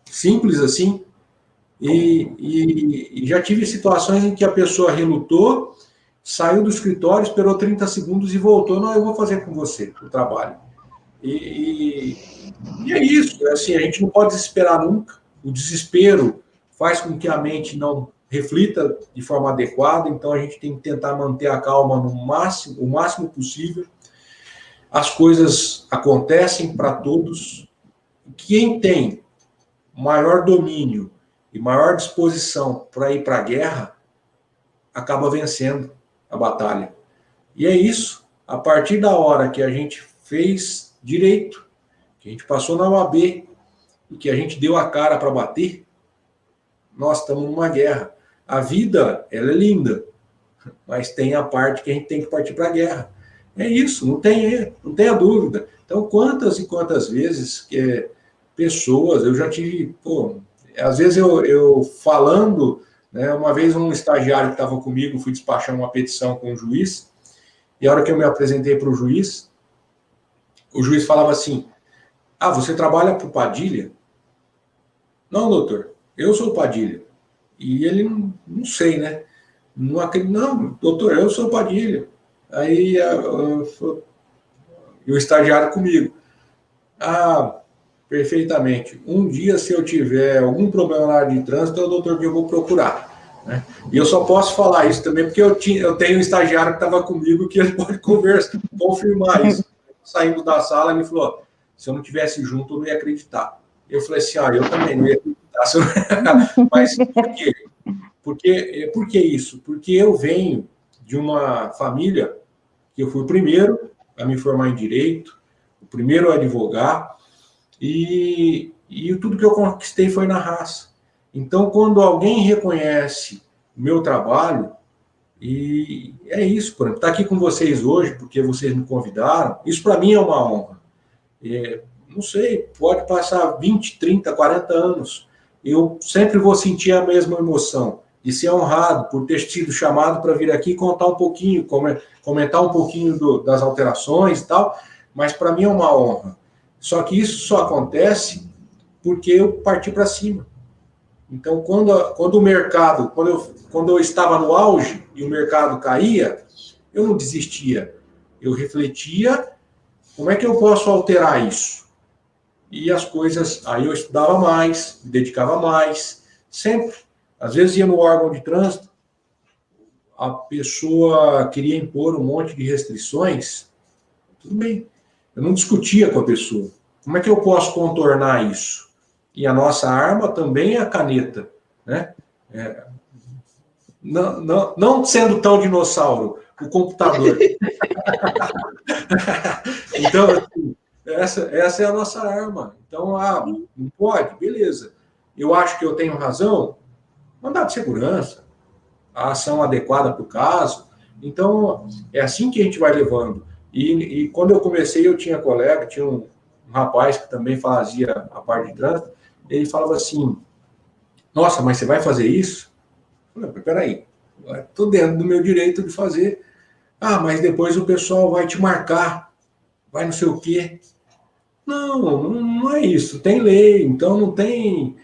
C: Simples assim. E já tive situações em que a pessoa relutou, saiu do escritório, esperou 30 segundos e voltou, não, eu vou fazer com você o trabalho. E é isso, assim, a gente não pode desesperar nunca. O desespero faz com que a mente não reflita de forma adequada, então a gente tem que tentar manter a calma o máximo possível. As coisas acontecem para todos. Quem tem maior domínio e maior disposição para ir para a guerra, acaba vencendo a batalha. E é isso. A partir da hora que a gente fez direito, que a gente passou na OAB e que a gente deu a cara para bater, nós estamos numa guerra. A vida, ela é linda, mas tem a parte que a gente tem que partir para a guerra. É isso, não tenha dúvida. Então, quantas e quantas vezes pessoas, eu já tive, às vezes eu falando, né, uma vez um estagiário que estava comigo, fui despachar uma petição com o juiz, e a hora que eu me apresentei para o juiz falava assim, você trabalha para o Padilha? Não, doutor, eu sou o Padilha. E ele, não sei, né? Não, doutor, eu sou o Padilha. Aí o estagiário comigo. Perfeitamente. Um dia, se eu tiver algum problema na área de trânsito, é o doutor que eu vou procurar. Né? E eu só posso falar isso também porque eu tenho um estagiário que estava comigo que ele pode confirmar isso. Saindo da sala, ele falou, se eu não tivesse junto, eu não ia acreditar. Eu falei assim, eu também não ia acreditar. Mas por quê? Por que isso? Porque eu venho de uma família que eu fui o primeiro a me formar em Direito, o primeiro a advogar, e tudo que eu conquistei foi na raça. Então, quando alguém reconhece o meu trabalho, e é isso, por exemplo, estar aqui com vocês hoje, porque vocês me convidaram, isso para mim é uma honra. Não sei, pode passar 20, 30, 40 anos, eu sempre vou sentir a mesma emoção, de ser honrado por ter sido chamado para vir aqui contar um pouquinho, comentar um pouquinho das alterações e tal, mas para mim é uma honra. Só que isso só acontece porque eu parti para cima. Então, quando o mercado, quando eu estava no auge e o mercado caía, eu não desistia. Eu refletia, como é que eu posso alterar isso? E as coisas, aí eu estudava mais, me dedicava mais, sempre. Às vezes ia no órgão de trânsito, a pessoa queria impor um monte de restrições, tudo bem. Eu não discutia com a pessoa. Como é que eu posso contornar isso? E a nossa arma também é a caneta, né? Não sendo tão dinossauro, o computador. Então, assim, essa é a nossa arma. Então, não pode? Beleza. eu acho que eu tenho razão, mandado de segurança, a ação adequada para o caso. Então, é assim que a gente vai levando. E quando eu comecei, eu tinha colega, tinha um rapaz que também fazia a parte de trânsito, ele falava assim, nossa, mas você vai fazer isso? Eu falei, peraí, estou dentro do meu direito de fazer. Ah, mas depois o pessoal vai te marcar, vai não sei o quê. Não é isso. Tem lei, então não tem...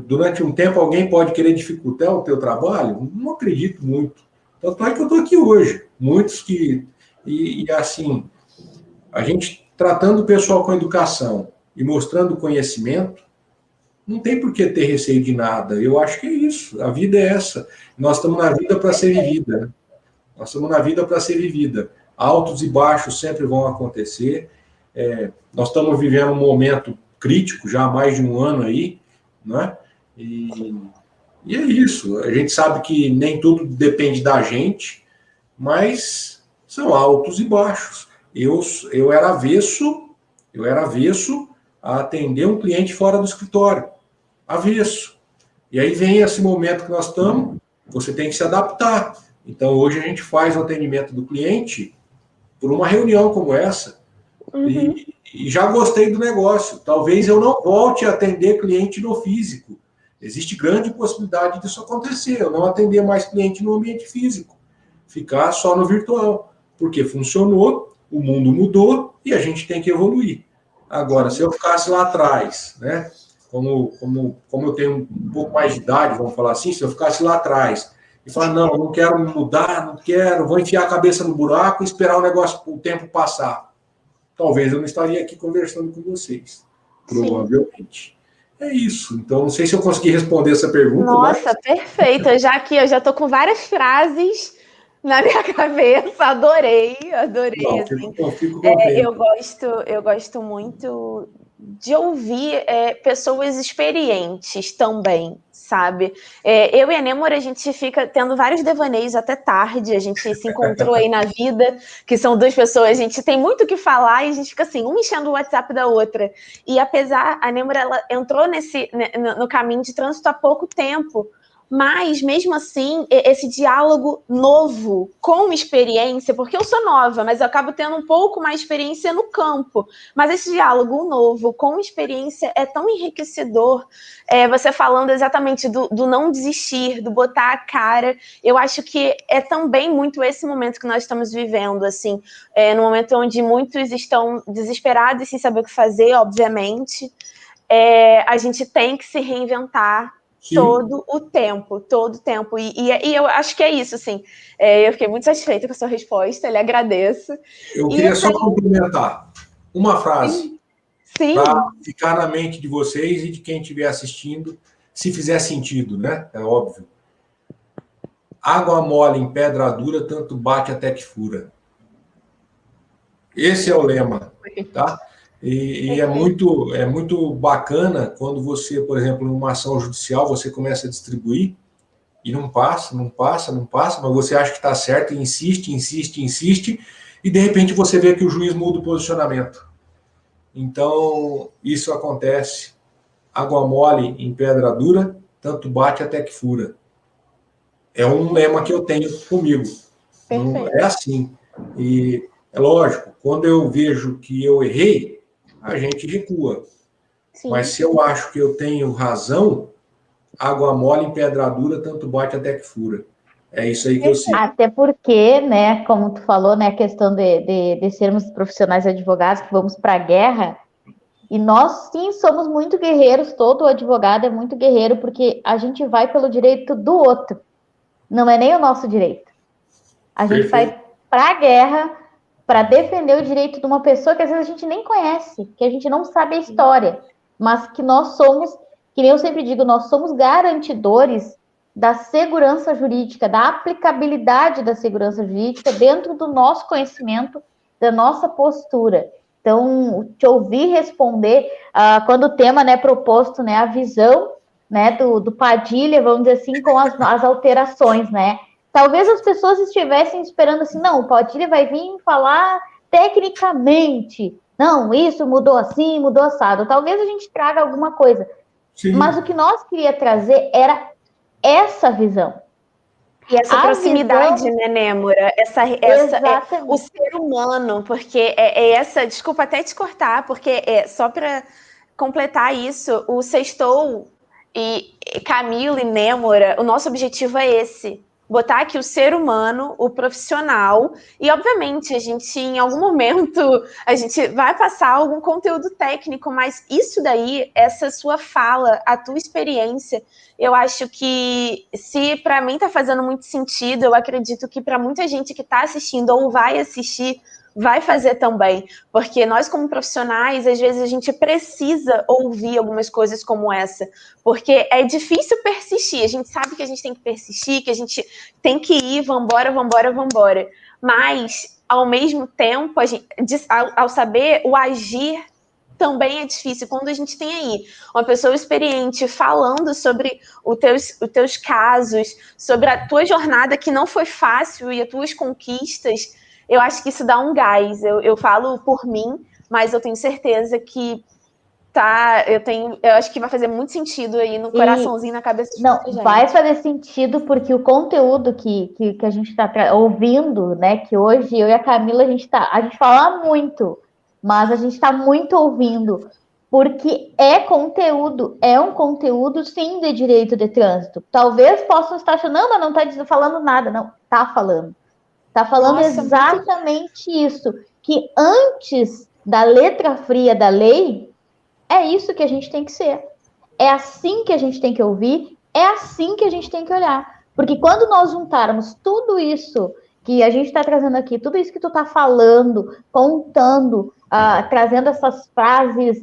C: durante um tempo alguém pode querer dificultar o teu trabalho? Não acredito muito. Tanto é que eu estou aqui hoje. Muitos que... E assim, a gente tratando o pessoal com educação e mostrando conhecimento, não tem por que ter receio de nada. Eu acho que é isso. A vida é essa. Nós estamos na vida para ser vivida. Né? Nós estamos na vida para ser vivida. Altos e baixos sempre vão acontecer. Nós estamos vivendo um momento crítico já há mais de um ano aí, né? E é isso. A gente sabe que nem tudo depende da gente, mas são altos e baixos. Eu era avesso a atender um cliente fora do escritório. Avesso. E aí vem esse momento que nós estamos, você tem que se adaptar. Então, hoje a gente faz o atendimento do cliente por uma reunião como essa. Uhum. E já gostei do negócio. Talvez eu não volte a atender cliente no físico. Existe grande possibilidade disso acontecer. Eu não atender mais cliente no ambiente físico. Ficar só no virtual. Porque funcionou, o mundo mudou e a gente tem que evoluir. Agora, se eu ficasse lá atrás, né? Como eu tenho um pouco mais de idade, vamos falar assim, se eu ficasse lá atrás e falar, não quero mudar, não quero, vou enfiar a cabeça no buraco e esperar o tempo passar. Talvez eu não estaria aqui conversando com vocês. Provavelmente. É isso. Então, não sei se eu consegui responder essa pergunta.
A: Nossa, perfeito. Eu já estou com várias frases na minha cabeça. Adorei. Não, assim.
C: Fico contente.
A: Eu gosto muito de ouvir pessoas experientes também, sabe? Eu e a Nêmora, a gente fica tendo vários devaneios até tarde, a gente se encontrou aí na vida, que são duas pessoas, a gente tem muito o que falar e a gente fica assim, uma enchendo o WhatsApp da outra. E apesar, a Nêmora, ela entrou no caminho de trânsito há pouco tempo, mas, mesmo assim, esse diálogo novo, com experiência, porque eu sou nova, mas eu acabo tendo um pouco mais experiência no campo, mas esse diálogo novo, com experiência, é tão enriquecedor, você falando exatamente do não desistir, do botar a cara, eu acho que é também muito esse momento que nós estamos vivendo, assim, no momento onde muitos estão desesperados e sem saber o que fazer, obviamente, a gente tem que se reinventar, sim, todo o tempo. E eu acho que é isso, assim. Eu fiquei muito satisfeita com a sua resposta, lhe agradeço.
C: Eu queria só complementar uma frase. Para ficar na mente de vocês e de quem estiver assistindo, se fizer sentido, né? É óbvio. Água mole em pedra dura, tanto bate até que fura. Esse é o lema, tá? E é muito bacana quando você, por exemplo, numa ação judicial, você começa a distribuir e não passa, mas você acha que está certo e insiste, e de repente você vê que o juiz muda o posicionamento. Então, isso acontece. Água mole em pedra dura, tanto bate até que fura. É um lema que eu tenho comigo. Não é assim. E é lógico, quando eu vejo que eu errei, a gente recua. Sim. Mas se eu acho que eu tenho razão, água mole em pedra dura, tanto bate até que fura. É isso aí que eu sinto.
B: Até porque, né, como tu falou, né, a questão de sermos profissionais advogados que vamos para a guerra, e nós, sim, somos muito guerreiros, todo advogado é muito guerreiro, porque a gente vai pelo direito do outro, não é nem o nosso direito. A gente vai para a guerra para defender o direito de uma pessoa que às vezes a gente nem conhece, que a gente não sabe a história, mas que nós somos, que nem eu sempre digo, nós somos garantidores da segurança jurídica, da aplicabilidade da segurança jurídica dentro do nosso conhecimento, da nossa postura. Então, te ouvir responder, quando o tema, né, proposto, né, a visão, né, do Padilha, vamos dizer assim, com as alterações, né? Talvez as pessoas estivessem esperando assim, não, o Padilha vai vir falar tecnicamente, não, isso mudou assim, mudou assado. Talvez a gente traga alguma coisa.
C: Sim.
B: Mas o que nós queria trazer era essa visão.
A: E essa proximidade, né, Nêmora? O ser humano, porque desculpa até te cortar, porque só para completar isso, o Sextou e Camila e Nêmora, o nosso objetivo é esse, botar aqui o ser humano, o profissional, e obviamente a gente, em algum momento, a gente vai passar algum conteúdo técnico, mas isso daí, essa sua fala, a tua experiência, eu acho que se para mim tá fazendo muito sentido, eu acredito que para muita gente que está assistindo ou vai assistir, vai fazer também, porque nós como profissionais, às vezes a gente precisa ouvir algumas coisas como essa, porque é difícil persistir, a gente sabe que a gente tem que persistir, que a gente tem que ir, vambora, mas ao mesmo tempo, ao saber o agir também é difícil. Quando a gente tem aí uma pessoa experiente falando sobre os teus casos, sobre a tua jornada que não foi fácil e as tuas conquistas, eu acho que isso dá um gás. Eu falo por mim, mas eu tenho certeza que eu acho que vai fazer muito sentido aí no coraçãozinho, na cabeça de muita gente.
B: Vai fazer sentido porque o conteúdo que a gente está ouvindo, né, que hoje eu e a Camila, a gente fala muito, mas a gente está muito ouvindo, porque é um conteúdo sim de direito de trânsito. Talvez possam estar achando, não, mas não está falando nada. Não, está falando. Está falando exatamente isso, que antes da letra fria da lei, é isso que a gente tem que ser. É assim que a gente tem que ouvir, é assim que a gente tem que olhar. Porque quando nós juntarmos tudo isso que a gente está trazendo aqui, tudo isso que tu está falando, contando, trazendo essas frases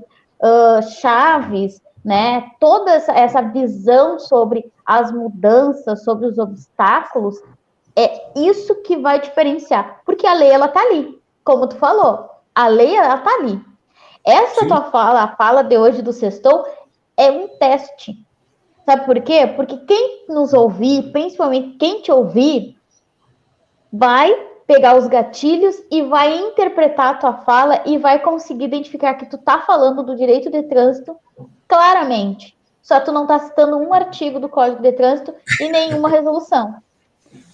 B: chaves, né? Toda essa visão sobre as mudanças, sobre os obstáculos, é isso que vai diferenciar. Porque a lei, ela tá ali. Como tu falou, a lei, ela tá ali. Essa tua fala, a fala de hoje do Sextou, é um teste. Sabe por quê? Porque quem nos ouvir, principalmente quem te ouvir, vai pegar os gatilhos e vai interpretar a tua fala e vai conseguir identificar que tu tá falando do direito de trânsito claramente. Só tu não tá citando um artigo do Código de Trânsito e nenhuma resolução.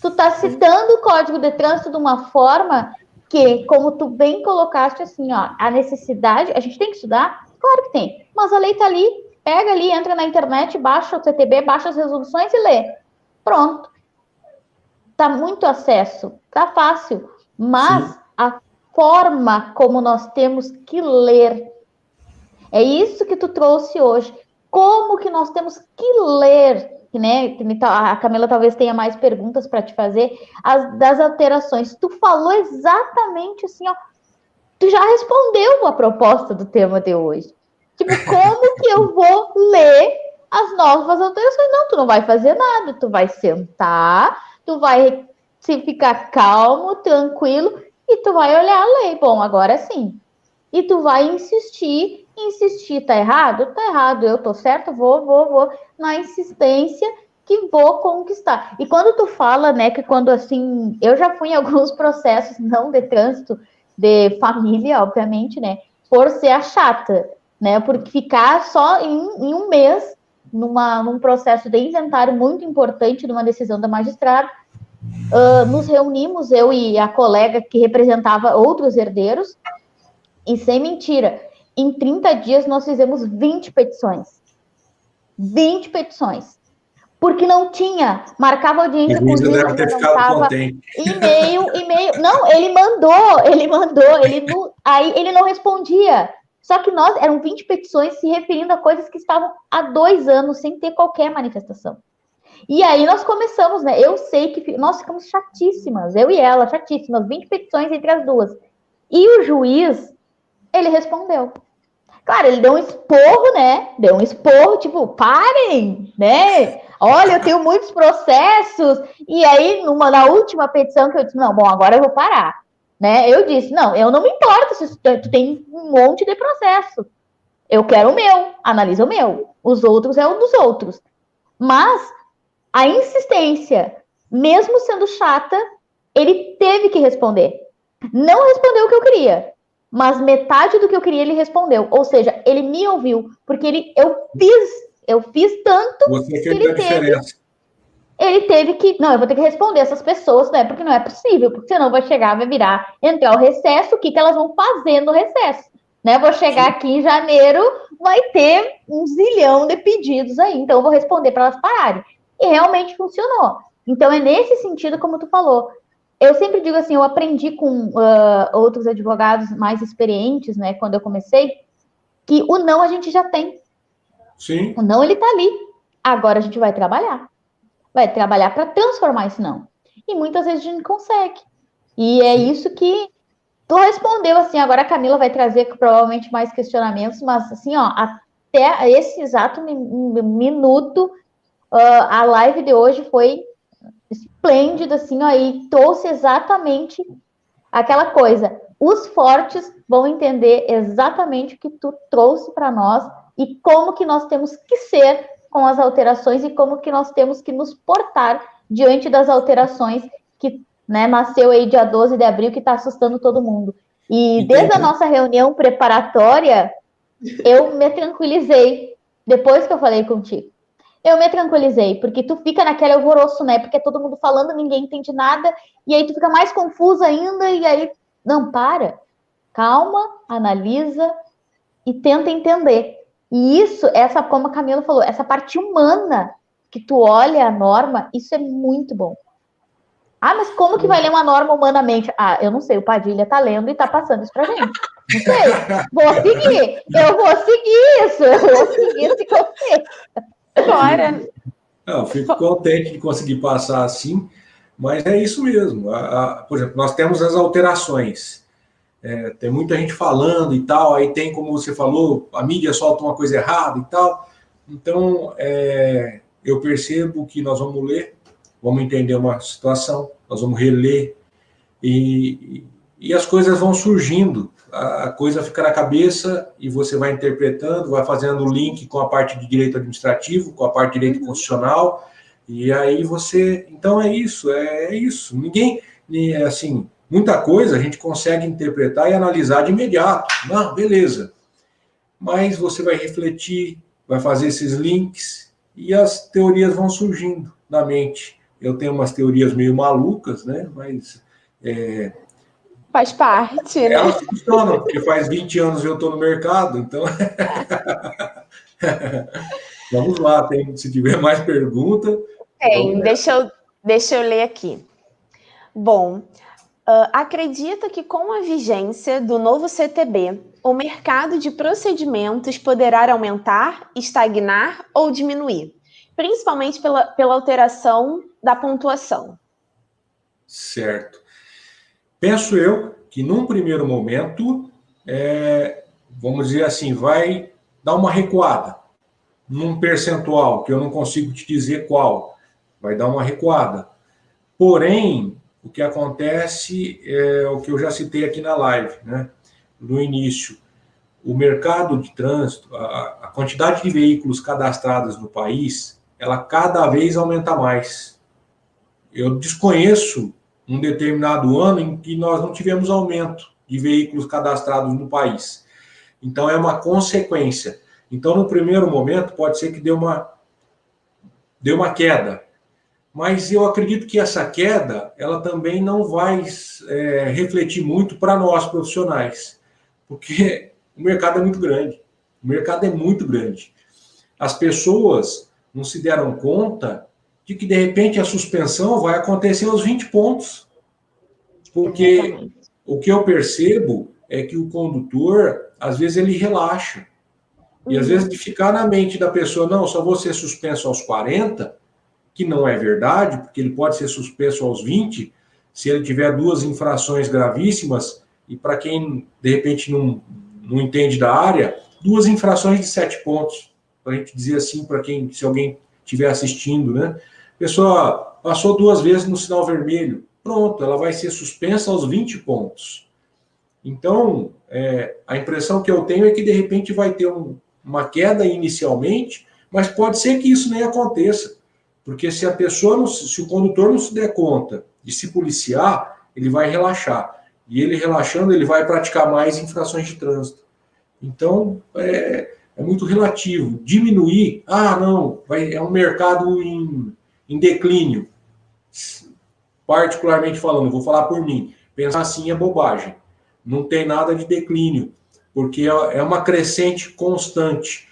B: Tu tá citando o Código de Trânsito de uma forma que, como tu bem colocaste, assim, ó, a necessidade, a gente tem que estudar? Claro que tem, mas a lei tá ali, pega ali, entra na internet, baixa o CTB, baixa as resoluções e lê. Pronto. Tá muito acesso, tá fácil, mas a forma como nós temos que ler, é isso que tu trouxe hoje. Como que nós temos que ler, né? A Camila talvez tenha mais perguntas para te fazer, das alterações. Tu falou exatamente assim, ó. Tu já respondeu a proposta do tema de hoje. Tipo, como que eu vou ler as novas alterações? Não, tu não vai fazer nada. Tu vai sentar, tu vai se ficar calmo, tranquilo, e tu vai olhar a lei. Bom, agora sim. E tu vai insistir, tá errado? Tá errado, eu tô certo, vou, na insistência que vou conquistar. E quando tu fala, né, que quando, assim, eu já fui em alguns processos, não de trânsito, de família, obviamente, né, por ser a chata, né, porque ficar só em um mês num processo de inventário muito importante, numa decisão da magistrada, nos reunimos, eu e a colega que representava outros herdeiros, e sem mentira, em 30 dias nós fizemos 20 petições. 20 petições. Porque não tinha, marcava audiência com o juiz,
C: deve ter ficado contente.
B: e-mail. Não, ele mandou, aí ele não respondia. Só que eram 20 petições se referindo a coisas que estavam há 2 anos sem ter qualquer manifestação. E aí nós começamos, né? Eu sei que nós ficamos chatíssimas, eu e ela, chatíssimas, 20 petições entre as duas. E o juiz, ele respondeu. Claro, ele deu um esporro, né? Deu um esporro, tipo, parem, né? Olha, eu tenho muitos processos. E aí, na última petição que eu disse, não, bom, agora eu vou parar, né? Eu disse, não, eu não me importo se tu tem um monte de processo. Eu quero o meu, analisa o meu. Os outros é o dos outros. Mas a insistência, mesmo sendo chata, ele teve que responder. Não respondeu o que eu queria, mas metade do que eu queria ele respondeu. Ou seja, ele me ouviu, porque eu Eu fiz tanto
C: Você
B: que ele
C: diferença.
B: Ele teve que... Não, eu vou ter que responder essas pessoas, né? Porque não é possível, porque senão vai chegar, vai virar, entrar o recesso, o que elas vão fazer no recesso? Né? Vou chegar aqui em janeiro, vai ter 1 zilhão de pedidos aí, então eu vou responder para elas pararem. E realmente funcionou. Então é nesse sentido, como tu falou. Eu sempre digo assim, eu aprendi com outros advogados mais experientes, né? Quando eu comecei, que o não a gente já tem.
C: Sim.
B: O não, ele tá ali. Agora a gente vai trabalhar. Vai trabalhar para transformar esse não. E muitas vezes a gente consegue. E é isso que tu respondeu, assim, agora a Camila vai trazer provavelmente mais questionamentos, mas assim, ó, até esse exato minuto, a live de hoje foi esplêndida, assim, ó, e trouxe exatamente aquela coisa. Os fortes vão entender exatamente o que tu trouxe para nós e como que nós temos que ser com as alterações e como que nós temos que nos portar diante das alterações que, né, nasceu aí dia 12 de abril, que está assustando todo mundo. E desde a nossa reunião preparatória, eu me tranquilizei depois que eu falei contigo. Eu me tranquilizei, porque tu fica naquele alvoroço, né? Porque é todo mundo falando, ninguém entende nada, e aí tu fica mais confusa ainda, e aí, não, para. Calma, analisa e tenta entender. E isso, essa, como a Camila falou, essa parte humana que tu olha a norma, isso é muito bom. Ah, mas como que vai ler uma norma humanamente? Ah, eu não sei, o Padilha tá lendo e tá passando isso pra gente. Não sei. Vou seguir. Eu vou seguir isso. Eu vou seguir esse conceito.
A: Bora.
C: Eu fico contente de conseguir passar assim, mas é isso mesmo. Por exemplo, nós temos as alterações. Tem muita gente falando e tal, aí tem, como você falou, a mídia solta uma coisa errada e tal. Então, eu percebo que nós vamos ler, vamos entender uma situação, nós vamos reler, e as coisas vão surgindo. A coisa fica na cabeça e você vai interpretando, vai fazendo o link com a parte de direito administrativo, com a parte de direito constitucional, e aí você... Então é isso. Ninguém, assim, muita coisa a gente consegue interpretar e analisar de imediato. Não, beleza. Mas você vai refletir, vai fazer esses links e as teorias vão surgindo na mente. Eu tenho umas teorias meio malucas, né? Mas...
A: Faz parte, né?
C: Elas funcionam, porque faz 20 anos eu estou no mercado, então... Vamos lá, se tiver mais pergunta...
A: Tem, deixa eu ler aqui. Bom, acredita que com a vigência do novo CTB, o mercado de procedimentos poderá aumentar, estagnar ou diminuir, principalmente pela alteração da pontuação?
C: Certo. Penso eu que num primeiro momento, vamos dizer assim, vai dar uma recuada, num percentual, que eu não consigo te dizer qual, vai dar uma recuada. Porém, o que acontece é o que eu já citei aqui na live, né? No início, o mercado de trânsito, a quantidade de veículos cadastrados no país, ela cada vez aumenta mais. Eu desconheço um determinado ano em que nós não tivemos aumento de veículos cadastrados no país. Então, é uma consequência. Então, no primeiro momento, pode ser que dê uma queda. Mas eu acredito que essa queda, ela também não vai refletir muito para nós, profissionais. Porque o mercado é muito grande. O mercado é muito grande. As pessoas não se deram conta de que, de repente, a suspensão vai acontecer aos 20 pontos. Porque o que eu percebo é que o condutor, às vezes, ele relaxa. E, às vezes, de ficar na mente da pessoa, não, só vou ser suspenso aos 40, que não é verdade, porque ele pode ser suspenso aos 20, se ele tiver 2 infrações gravíssimas, e para quem, de repente, não entende da área, 2 infrações de 7 pontos, para a gente dizer assim, para quem, se alguém estiver assistindo, né? A pessoa passou 2 vezes no sinal vermelho, pronto, ela vai ser suspensa aos 20 pontos. Então, a impressão que eu tenho é que, de repente, vai ter uma queda inicialmente, mas pode ser que isso nem aconteça, porque se o condutor não se der conta de se policiar, ele vai relaxar, e ele relaxando, ele vai praticar mais infrações de trânsito. Então, é muito relativo. Diminuir, não, é um mercado em declínio. Particularmente falando, vou falar por mim, pensar assim é bobagem. Não tem nada de declínio, porque é uma crescente constante.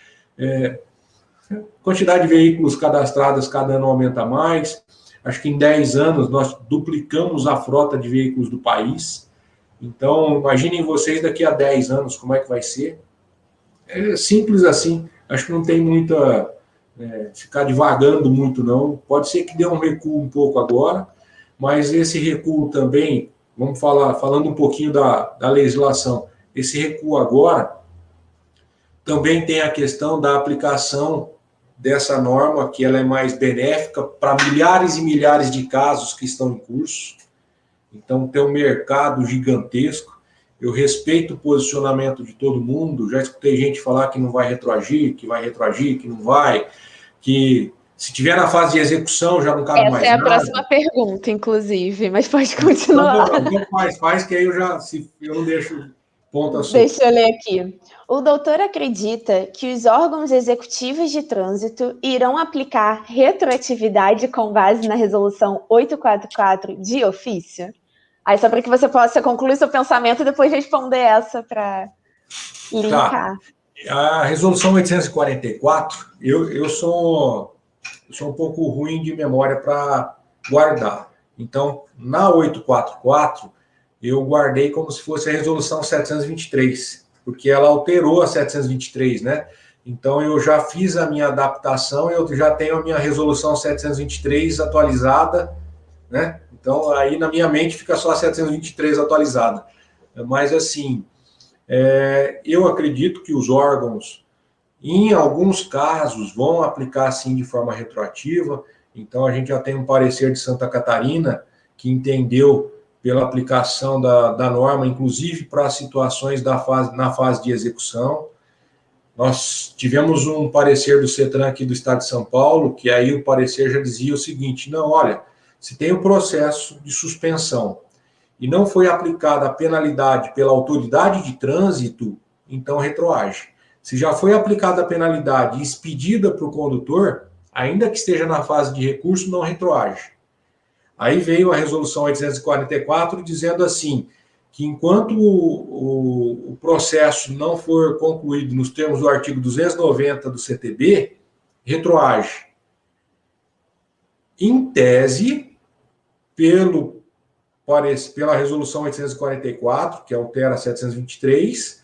C: Quantidade de veículos cadastrados cada ano aumenta mais. Acho que em 10 anos nós duplicamos a frota de veículos do país. Então, imaginem vocês daqui a 10 anos como é que vai ser. É simples assim. Acho que não tem muita... ficar divagando muito, não. Pode ser que dê um recuo um pouco agora, mas esse recuo também, vamos falando um pouquinho da legislação, esse recuo agora também tem a questão da aplicação dessa norma, que ela é mais benéfica para milhares e milhares de casos que estão em curso. Então, tem um mercado gigantesco. Eu respeito o posicionamento de todo mundo. Já escutei gente falar que não vai retroagir, que não vai, que se tiver na fase de execução já não cabe mais nada.
A: Essa é a próxima pergunta, inclusive, mas pode continuar.
C: Então, faz, que aí eu não deixo ponta solta.
A: Deixa eu ler aqui. O doutor acredita que os órgãos executivos de trânsito irão aplicar retroatividade com base na resolução 844 de ofício? Aí, só para que você possa concluir seu pensamento e depois responder essa para linkar.
C: Tá. A resolução 844, eu sou um pouco ruim de memória para guardar. Então, na 844, eu guardei como se fosse a resolução 723, porque ela alterou a 723, né? Então, eu já fiz a minha adaptação, eu já tenho a minha resolução 723 atualizada, né? Então, aí na minha mente fica só a 723 atualizada. Mas, assim, eu acredito que os órgãos, em alguns casos, vão aplicar, sim, de forma retroativa. Então, a gente já tem um parecer de Santa Catarina que entendeu pela aplicação da norma, inclusive para situações na fase de execução. Nós tivemos um parecer do CETRAN aqui do Estado de São Paulo, que aí o parecer já dizia o seguinte: não, olha, se tem o processo de suspensão e não foi aplicada a penalidade pela autoridade de trânsito, então retroage. Se já foi aplicada a penalidade e expedida para o condutor, ainda que esteja na fase de recurso, não retroage. Aí veio a resolução 844 dizendo assim, que enquanto o processo não for concluído nos termos do artigo 290 do CTB, retroage. Em tese, pela resolução 844, que altera a 723,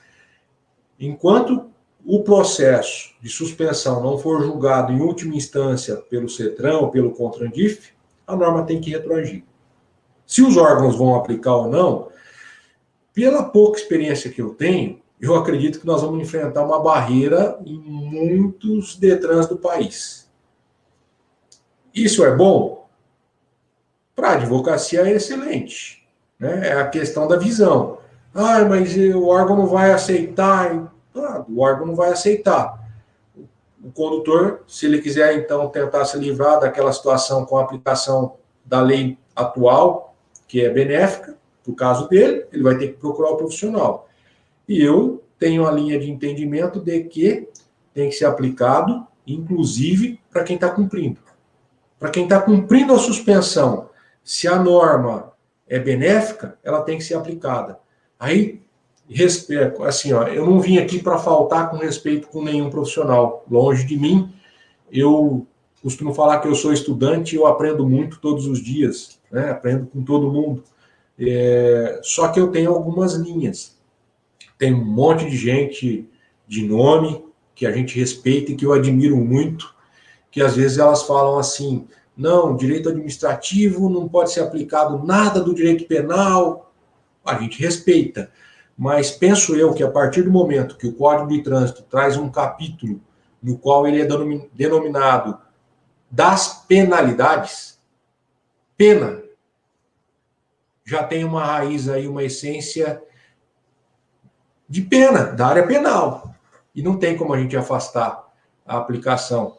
C: enquanto o processo de suspensão não for julgado em última instância pelo CETRAN ou pelo CONTRANDIF, a norma tem que retroagir. Se os órgãos vão aplicar ou não, pela pouca experiência que eu tenho, eu acredito que nós vamos enfrentar uma barreira em muitos DETRANs do país. Isso é bom? Para a advocacia é excelente, né? É a questão da visão. Mas o órgão não vai aceitar. O órgão não vai aceitar. O condutor, se ele quiser, então, tentar se livrar daquela situação com a aplicação da lei atual, que é benéfica, no caso dele, ele vai ter que procurar o profissional. E eu tenho a linha de entendimento de que tem que ser aplicado, inclusive, para quem está cumprindo. Para quem está cumprindo a suspensão, se a norma é benéfica, ela tem que ser aplicada. Aí, respeito, assim, eu não vim aqui para faltar com respeito com nenhum profissional. Longe de mim, eu costumo falar que eu sou estudante e eu aprendo muito todos os dias, né? Aprendo com todo mundo. Só que eu tenho algumas linhas. Tem um monte de gente de nome que a gente respeita e que eu admiro muito, que às vezes elas falam assim, não, direito administrativo não pode ser aplicado nada do direito penal. A gente respeita. Mas penso eu que a partir do momento que o Código de Trânsito traz um capítulo no qual ele é denominado das penalidades, pena, já tem uma raiz aí, uma essência de pena, da área penal. E não tem como a gente afastar a aplicação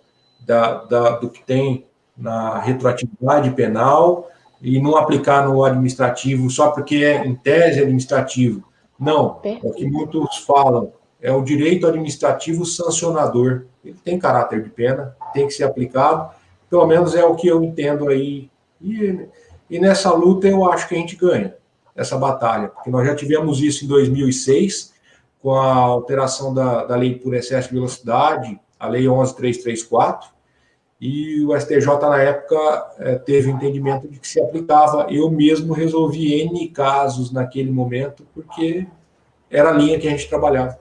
C: do que tem na retroatividade penal e não aplicar no administrativo só porque é em tese administrativo. Não, é o que muitos falam, é o direito administrativo sancionador. Ele tem caráter de pena, tem que ser aplicado, pelo menos é o que eu entendo aí. E nessa luta eu acho que a gente ganha essa batalha, porque nós já tivemos isso em 2006, com a alteração da lei por excesso de velocidade, a lei 11.334, e o STJ, na época, teve o entendimento de que se aplicava. Eu mesmo resolvi N casos naquele momento, porque era a linha que a gente trabalhava.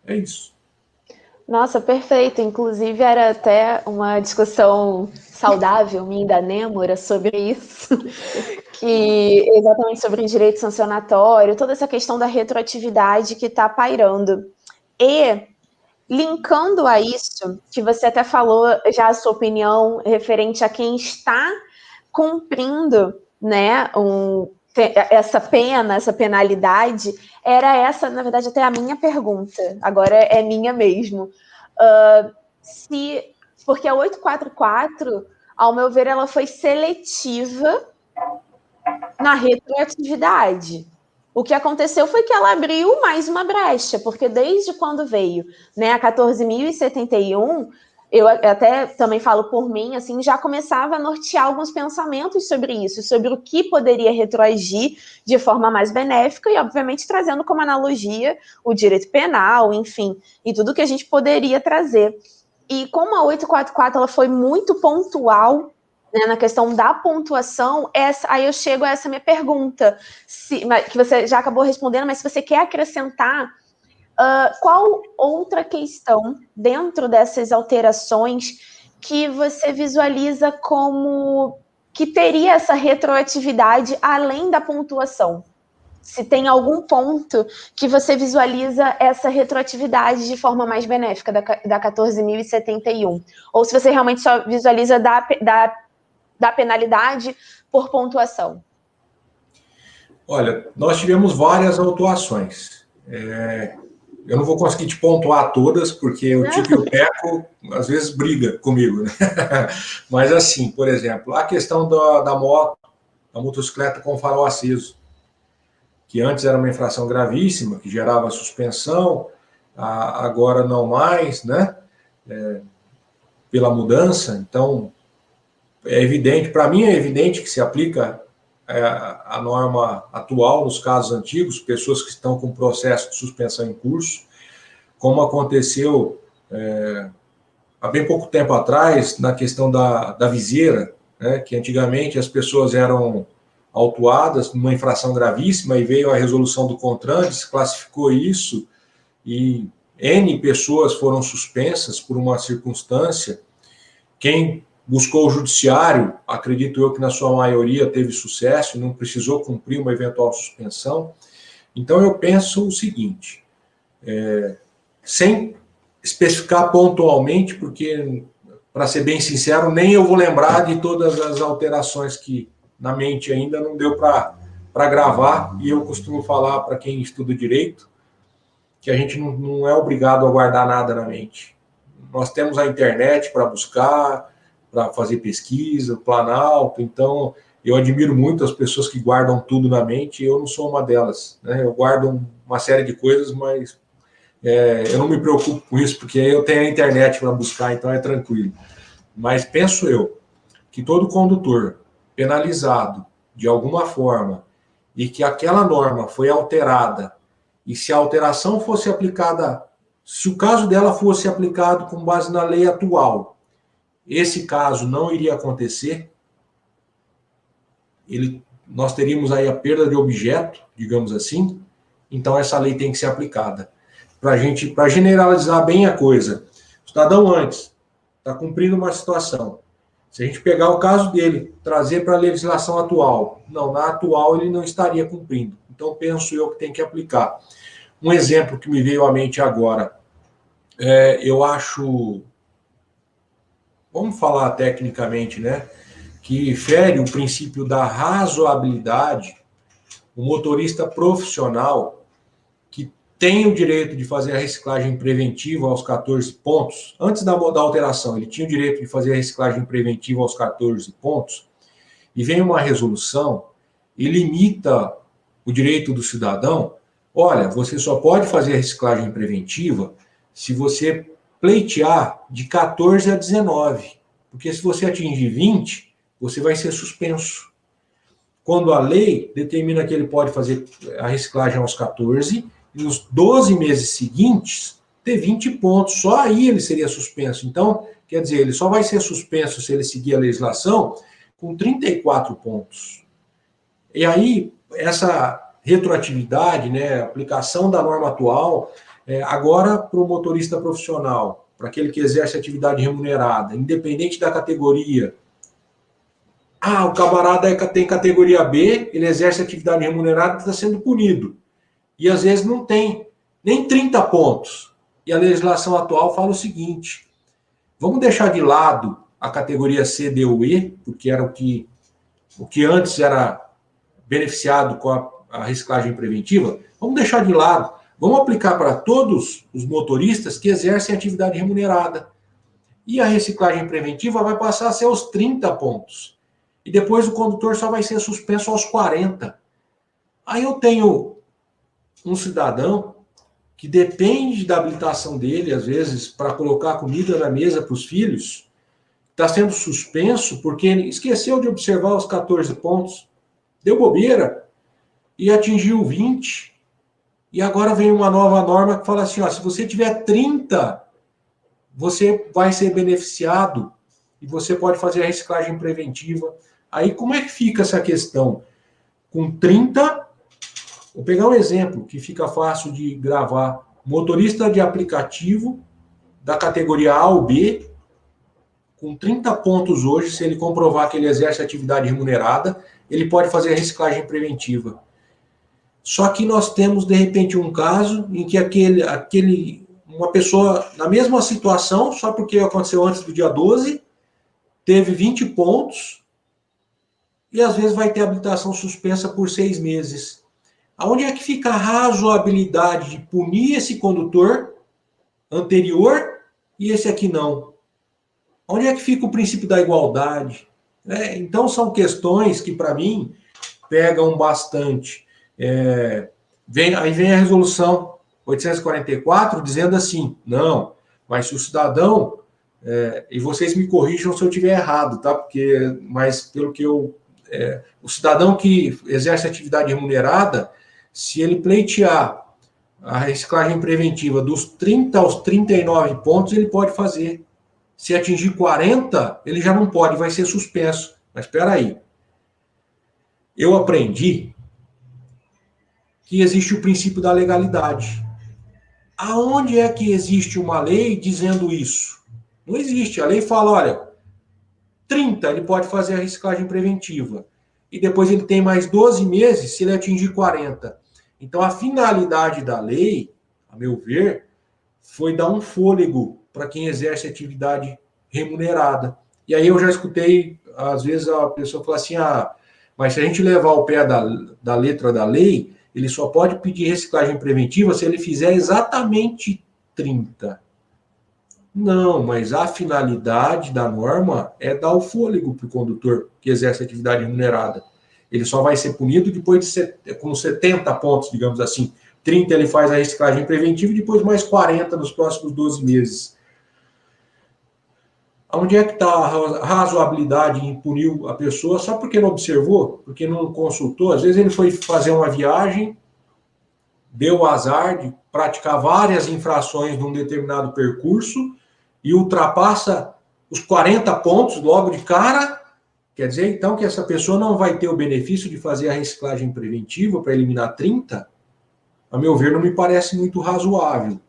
C: É isso.
A: Nossa, perfeito. Inclusive, era até uma discussão saudável, minha e da Nêmora, sobre isso, que exatamente sobre direito sancionatório, toda essa questão da retroatividade que está pairando. E, linkando a isso, que você até falou já a sua opinião referente a quem está cumprindo, né, essa pena, essa penalidade, era essa, na verdade, até a minha pergunta, agora é minha mesmo. Porque a 844, ao meu ver, ela foi seletiva na retroatividade. O que aconteceu foi que ela abriu mais uma brecha, porque desde quando veio, né, a 14.071, eu até também falo por mim, assim, já começava a nortear alguns pensamentos sobre isso, sobre o que poderia retroagir de forma mais benéfica e, obviamente, trazendo como analogia o direito penal, enfim, e tudo que a gente poderia trazer. E como a 844 ela foi muito pontual, né, na questão da pontuação, aí eu chego a essa minha pergunta, que você já acabou respondendo, mas se você quer acrescentar, qual outra questão dentro dessas alterações que você visualiza como que teria essa retroatividade além da pontuação? Se tem algum ponto que você visualiza essa retroatividade de forma mais benéfica da 14.071, ou se você realmente só visualiza da penalidade por pontuação.
C: Olha, nós tivemos várias autuações. Eu não vou conseguir te pontuar todas, porque o Tico e o Teco, às vezes, briga comigo, né? Mas, assim, por exemplo, a questão da moto, da motocicleta com farol aceso, que antes era uma infração gravíssima, que gerava suspensão, agora não mais, né? Pela mudança. Então, é evidente, para mim é evidente que se aplica a norma atual nos casos antigos, pessoas que estão com processo de suspensão em curso, como aconteceu há bem pouco tempo atrás, na questão da viseira, né, que antigamente as pessoas eram autuadas numa infração gravíssima e veio a resolução do CONTRAN, desclassificou isso e N pessoas foram suspensas por uma circunstância. Quem buscou o judiciário, acredito eu que na sua maioria teve sucesso, não precisou cumprir uma eventual suspensão. Então eu penso o seguinte, sem especificar pontualmente, porque, para ser bem sincero, nem eu vou lembrar de todas as alterações que na mente ainda não deu para gravar, e eu costumo falar para quem estuda direito, que a gente não é obrigado a guardar nada na mente. Nós temos a internet para buscar, para fazer pesquisa, Planalto, então eu admiro muito as pessoas que guardam tudo na mente, eu não sou uma delas, né? Eu guardo uma série de coisas, mas eu não me preocupo com isso, porque eu tenho a internet para buscar, então é tranquilo. Mas penso eu que todo condutor penalizado de alguma forma e que aquela norma foi alterada, e se a alteração fosse aplicada, se o caso dela fosse aplicado com base na lei atual, esse caso não iria acontecer, nós teríamos aí a perda de objeto, digamos assim, então essa lei tem que ser aplicada. Para generalizar bem a coisa, o cidadão antes está cumprindo uma situação. Se a gente pegar o caso dele, trazer para a legislação atual, na atual ele não estaria cumprindo. Então penso eu que tem que aplicar. Um exemplo que me veio à mente agora, eu acho, vamos falar tecnicamente, né, que fere o princípio da razoabilidade, o motorista profissional que tem o direito de fazer a reciclagem preventiva aos 14 pontos, antes da alteração, ele tinha o direito de fazer a reciclagem preventiva aos 14 pontos, e vem uma resolução e limita o direito do cidadão olha, você só pode fazer a reciclagem preventiva se você pleitear de 14 a 19, porque se você atingir 20, você vai ser suspenso. Quando a lei determina que ele pode fazer a reciclagem aos 14, e nos 12 meses seguintes, ter 20 pontos, só aí ele seria suspenso. Então, quer dizer, ele só vai ser suspenso se ele seguir a legislação com 34 pontos. E aí, essa retroatividade, né, aplicação da norma atual, agora para o motorista profissional, para aquele que exerce atividade remunerada, independente da categoria. O camarada tem categoria B, ele exerce atividade remunerada e está sendo punido. E às vezes não tem nem 30 pontos. E a legislação atual fala o seguinte: vamos deixar de lado a categoria C, D ou E, porque era o que antes era beneficiado com a reciclagem preventiva, vamos deixar de lado. Vamos aplicar para todos os motoristas que exercem atividade remunerada. E a reciclagem preventiva vai passar a ser aos 30 pontos. E depois o condutor só vai ser suspenso aos 40. Aí eu tenho um cidadão que depende da habilitação dele, às vezes, para colocar comida na mesa para os filhos, está sendo suspenso porque ele esqueceu de observar os 14 pontos, deu bobeira e atingiu 20. E agora vem uma nova norma que fala assim, se você tiver 30, você vai ser beneficiado e você pode fazer a reciclagem preventiva. Aí como é que fica essa questão? Com 30, vou pegar um exemplo que fica fácil de gravar. Motorista de aplicativo da categoria A ou B, com 30 pontos hoje, se ele comprovar que ele exerce atividade remunerada, ele pode fazer a reciclagem preventiva. Só que nós temos, de repente, um caso em que uma pessoa na mesma situação, só porque aconteceu antes do dia 12, teve 20 pontos e às vezes vai ter habilitação suspensa por 6 meses. Aonde é que fica a razoabilidade de punir esse condutor anterior e esse aqui não? Onde é que fica o princípio da igualdade? Então são questões que, para mim, pegam bastante. Aí vem a resolução 844 dizendo assim, não, mas se o cidadão, e vocês me corrijam se eu estiver errado, tá? Mas pelo que o cidadão que exerce atividade remunerada, se ele pleitear a reciclagem preventiva dos 30 aos 39 pontos, ele pode fazer. Se atingir 40, ele já não pode, vai ser suspenso. Mas espera aí. Eu aprendi que existe o princípio da legalidade. Aonde é que existe uma lei dizendo isso? Não existe. A lei fala, olha, 30 ele pode fazer a reciclagem preventiva. E depois ele tem mais 12 meses se ele atingir 40. Então a finalidade da lei, a meu ver, foi dar um fôlego para quem exerce atividade remunerada. E aí eu já escutei, às vezes, a pessoa falar assim, mas se a gente levar o pé da letra da lei, ele só pode pedir reciclagem preventiva se ele fizer exatamente 30. Não, mas a finalidade da norma é dar o fôlego para o condutor que exerce atividade remunerada. Ele só vai ser punido depois com 70 pontos, digamos assim. 30 ele faz a reciclagem preventiva e depois mais 40 nos próximos 12 meses. Onde é que está a razoabilidade em punir a pessoa só porque não observou, porque não consultou? Às vezes ele foi fazer uma viagem, deu o azar de praticar várias infrações num determinado percurso e ultrapassa os 40 pontos logo de cara. Quer dizer, então, que essa pessoa não vai ter o benefício de fazer a reciclagem preventiva para eliminar 30? A meu ver, não me parece muito razoável.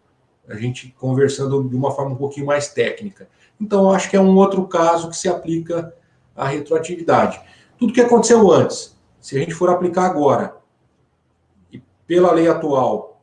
C: A gente conversando de uma forma um pouquinho mais técnica. Então, acho que é um outro caso que se aplica à retroatividade. Tudo que aconteceu antes, se a gente for aplicar agora, e pela lei atual,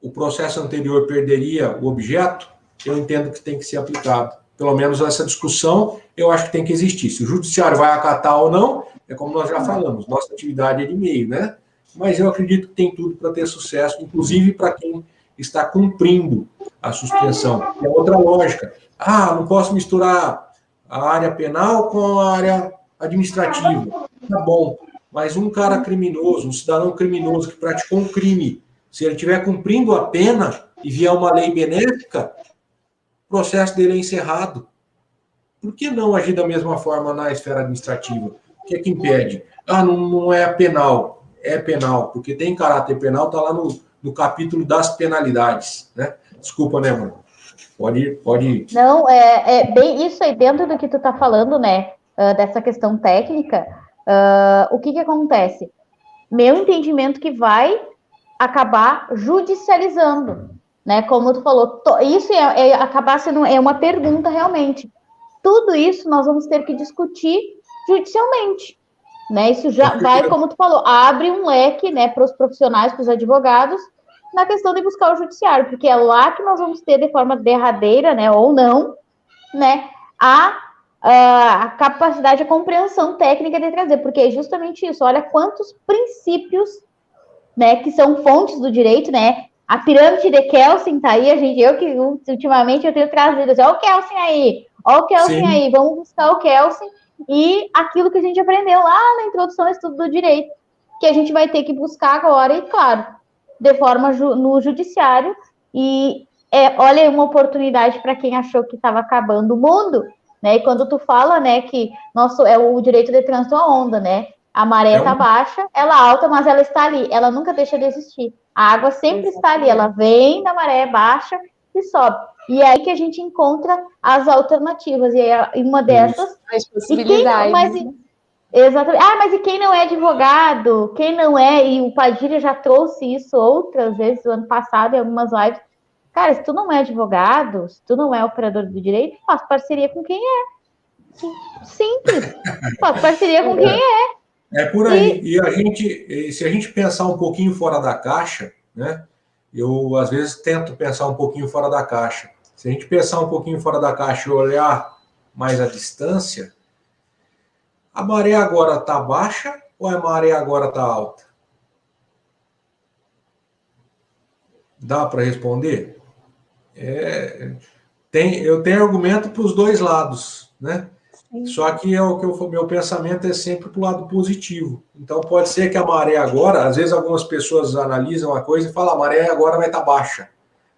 C: o processo anterior perderia o objeto, eu entendo que tem que ser aplicado. Pelo menos essa discussão, eu acho que tem que existir. Se o judiciário vai acatar ou não, é como nós já falamos, nossa atividade é de meio, né? Mas eu acredito que tem tudo para ter sucesso, inclusive para quem está cumprindo a suspensão. É outra lógica. Não posso misturar a área penal com a área administrativa. Tá bom. Mas um cara criminoso, um cidadão criminoso que praticou um crime, se ele estiver cumprindo a pena e vier uma lei benéfica, o processo dele é encerrado. Por que não agir da mesma forma na esfera administrativa? O que é que impede? Não é penal. É penal, porque tem caráter penal, está lá no capítulo das penalidades. Né? Desculpa, né, mano? Pode ir.
B: Não, é bem isso aí, dentro do que tu tá falando, né, dessa questão técnica, o que acontece? Meu entendimento que vai acabar judicializando, né, como tu falou, isso acabar sendo uma pergunta realmente. Tudo isso nós vamos ter que discutir judicialmente, né, isso já vai, como tu falou, abre um leque, né, para os profissionais, para os advogados, na questão de buscar o judiciário, porque é lá que nós vamos ter de forma derradeira, né, ou não, né, a capacidade, a compreensão técnica de trazer, porque é justamente isso, olha quantos princípios, né, que são fontes do direito, né, a pirâmide de Kelsen tá aí, eu que ultimamente eu tenho trazido, assim, ó o Kelsen aí, vamos buscar o Kelsen e aquilo que a gente aprendeu lá na introdução ao estudo do direito, que a gente vai ter que buscar agora, e claro, de forma no judiciário, e olha uma oportunidade para quem achou que estava acabando o mundo, né? E quando tu fala, né, que o direito de trânsito é a onda, né? A maré está baixa, ela alta, mas ela está ali, ela nunca deixa de existir. A água sempre está ali, ela vem da maré baixa e sobe. E é aí que a gente encontra as alternativas, e uma dessas...
A: As possibilidades.
B: Exatamente. Mas e quem não é advogado? Quem não é? E o Padilha já trouxe isso outras vezes, no ano passado, em algumas lives. Cara, se tu não é advogado, se tu não é operador do direito, faz parceria com quem é. Simples. Faz parceria com quem é.
C: É por aí. E se a gente pensar um pouquinho fora da caixa, né? Eu, às vezes, tento pensar um pouquinho fora da caixa. Se a gente pensar um pouquinho fora da caixa e olhar mais a distância, a maré agora está baixa ou a maré agora está alta? Dá para responder? Eu tenho argumento para os dois lados, né? Sim. Só que meu pensamento é sempre para o lado positivo. Então pode ser que a maré agora, às vezes algumas pessoas analisam a coisa e falam, a maré agora vai estar baixa.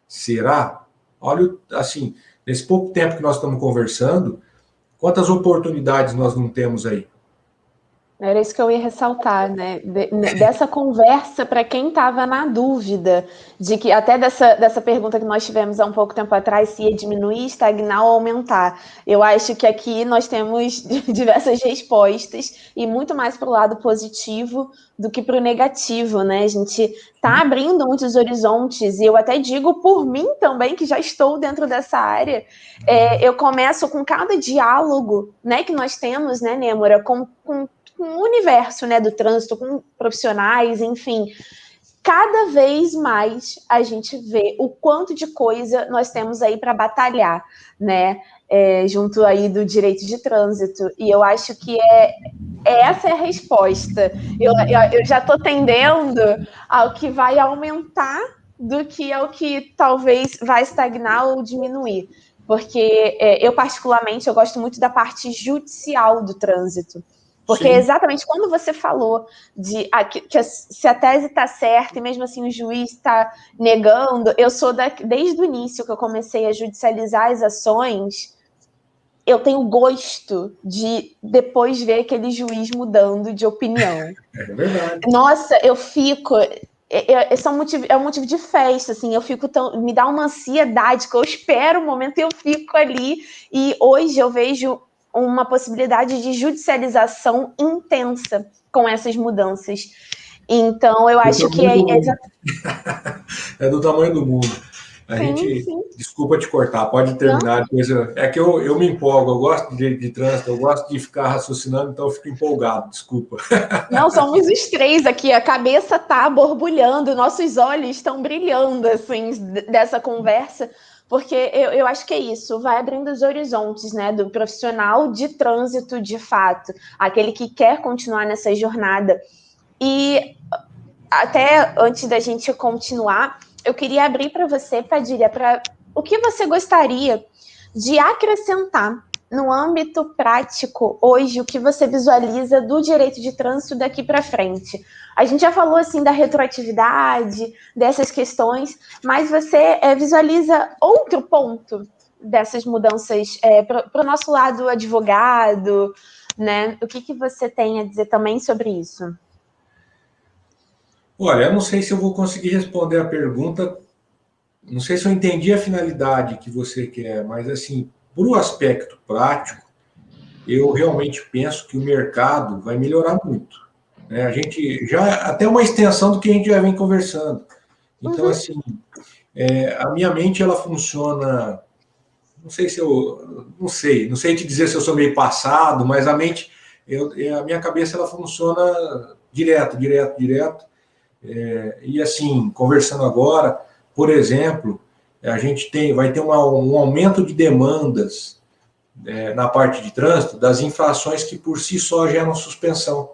C: Será? Olha, assim, nesse pouco tempo que nós estamos conversando, quantas oportunidades nós não temos aí?
A: Era isso que eu ia ressaltar, né? Dessa conversa, para quem estava na dúvida, de que até dessa pergunta que nós tivemos há um pouco tempo atrás, se ia diminuir, estagnar ou aumentar. Eu acho que aqui nós temos diversas respostas, e muito mais para o lado positivo do que para o negativo, né? A gente está abrindo muitos horizontes, e eu até digo por mim também, que já estou dentro dessa área, eu começo com cada diálogo, né, que nós temos, né, Nêmora, com o universo, né, do trânsito, com profissionais, enfim, cada vez mais a gente vê o quanto de coisa nós temos aí para batalhar, né, junto aí do direito de trânsito, e eu acho que essa é a resposta. Eu já estou tendendo ao que vai aumentar do que ao que talvez vai estagnar ou diminuir, porque eu particularmente, eu gosto muito da parte judicial do trânsito. Porque exatamente quando você falou se a tese está certa e mesmo assim o juiz está negando, eu sou desde o início que eu comecei a judicializar as ações, eu tenho gosto de depois ver aquele juiz mudando de opinião.
C: É verdade.
A: Nossa, eu fico... é um motivo de festa, assim, me dá uma ansiedade, que eu espero o momento e eu fico ali, e hoje eu vejo uma possibilidade de judicialização intensa com essas mudanças. Então, eu acho que
C: é do tamanho do mundo. Sim. Desculpa te cortar, pode terminar. É que eu me empolgo, eu gosto de trânsito, eu gosto de ficar raciocinando, então eu fico empolgado, desculpa.
A: Não, somos os três aqui, a cabeça está borbulhando, nossos olhos estão brilhando, assim, dessa conversa, porque eu acho que é isso, vai abrindo os horizontes, né, do profissional de trânsito de fato, aquele que quer continuar nessa jornada. E até antes da gente continuar, eu queria abrir para você, Padilha, para o que você gostaria de acrescentar no âmbito prático, hoje, o que você visualiza do direito de trânsito daqui para frente? A gente já falou assim da retroatividade, dessas questões, mas você visualiza outro ponto dessas mudanças para o nosso lado advogado, né? O que você tem a dizer também sobre isso?
C: Olha, eu não sei se eu vou conseguir responder a pergunta, não sei se eu entendi a finalidade que você quer, mas assim, para o aspecto prático, eu realmente penso que o mercado vai melhorar muito, né? A gente já, até uma extensão do que a gente já vem conversando. Então, assim, a minha mente, ela funciona, não sei se eu, não sei te dizer se eu sou meio passado, mas a mente, a minha cabeça, ela funciona direto, direto, direto. E assim, conversando agora, por exemplo, a gente vai ter um aumento de demandas na parte de trânsito das infrações que por si só geram suspensão.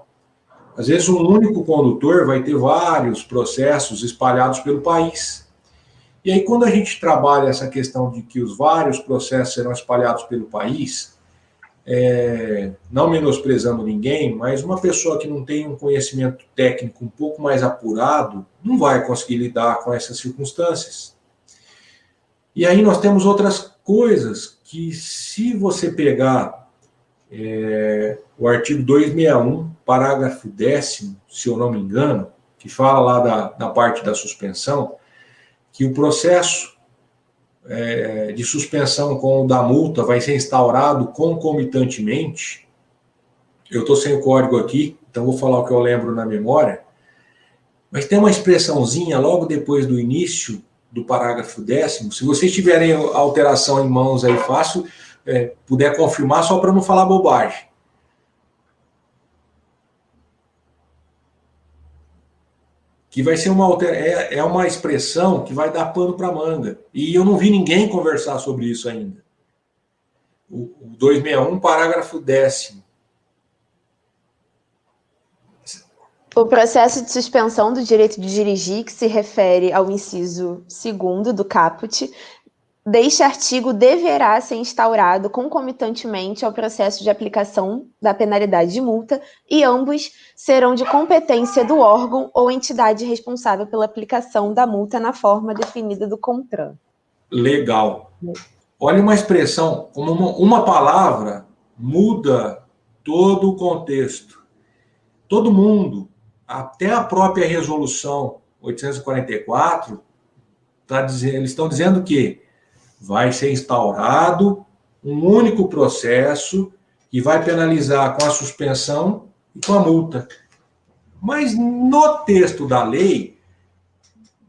C: Às vezes um único condutor vai ter vários processos espalhados pelo país. E aí quando a gente trabalha essa questão de que os vários processos serão espalhados pelo país, não menosprezando ninguém, mas uma pessoa que não tem um conhecimento técnico um pouco mais apurado não vai conseguir lidar com essas circunstâncias. E aí nós temos outras coisas que, se você pegar o artigo 261, parágrafo 10º, se eu não me engano, que fala lá da parte da suspensão, que o processo de suspensão com o da multa vai ser instaurado concomitantemente. Eu estou sem o código aqui, então vou falar o que eu lembro na memória, mas tem uma expressãozinha logo depois do início do parágrafo 10º, se vocês tiverem a alteração em mãos aí fácil, puder confirmar, só para não falar bobagem. Que vai ser uma expressão que vai dar pano para manga. E eu não vi ninguém conversar sobre isso ainda. O 261, parágrafo 10º.
A: O processo de suspensão do direito de dirigir, que se refere ao inciso 2º do caput, deste artigo deverá ser instaurado concomitantemente ao processo de aplicação da penalidade de multa e ambos serão de competência do órgão ou entidade responsável pela aplicação da multa na forma definida do CONTRAN.
C: Legal. Olha uma expressão, como uma palavra muda todo o contexto. Todo mundo, até a própria resolução 844, eles estão dizendo que vai ser instaurado um único processo que vai penalizar com a suspensão e com a multa. Mas no texto da lei,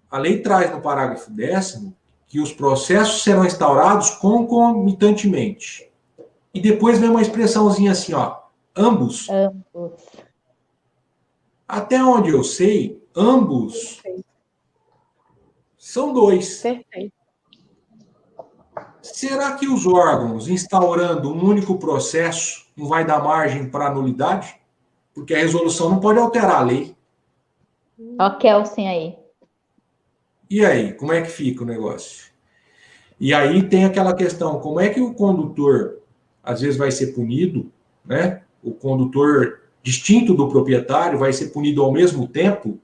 C: a lei traz no parágrafo 10º que os processos serão instaurados concomitantemente. E depois vem uma expressãozinha assim, ó, ambos.
B: Ambos.
C: Até onde eu sei, ambos são dois.
A: Perfeito.
C: Será que os órgãos, instaurando um único processo, não vai dar margem para nulidade? Porque a resolução não pode alterar a lei.
B: Ó, Kelsen aí.
C: E aí, como é que fica o negócio? E aí tem aquela questão, como é que o condutor, às vezes, vai ser punido, né? O condutor distinto do proprietário vai ser punido ao mesmo tempo,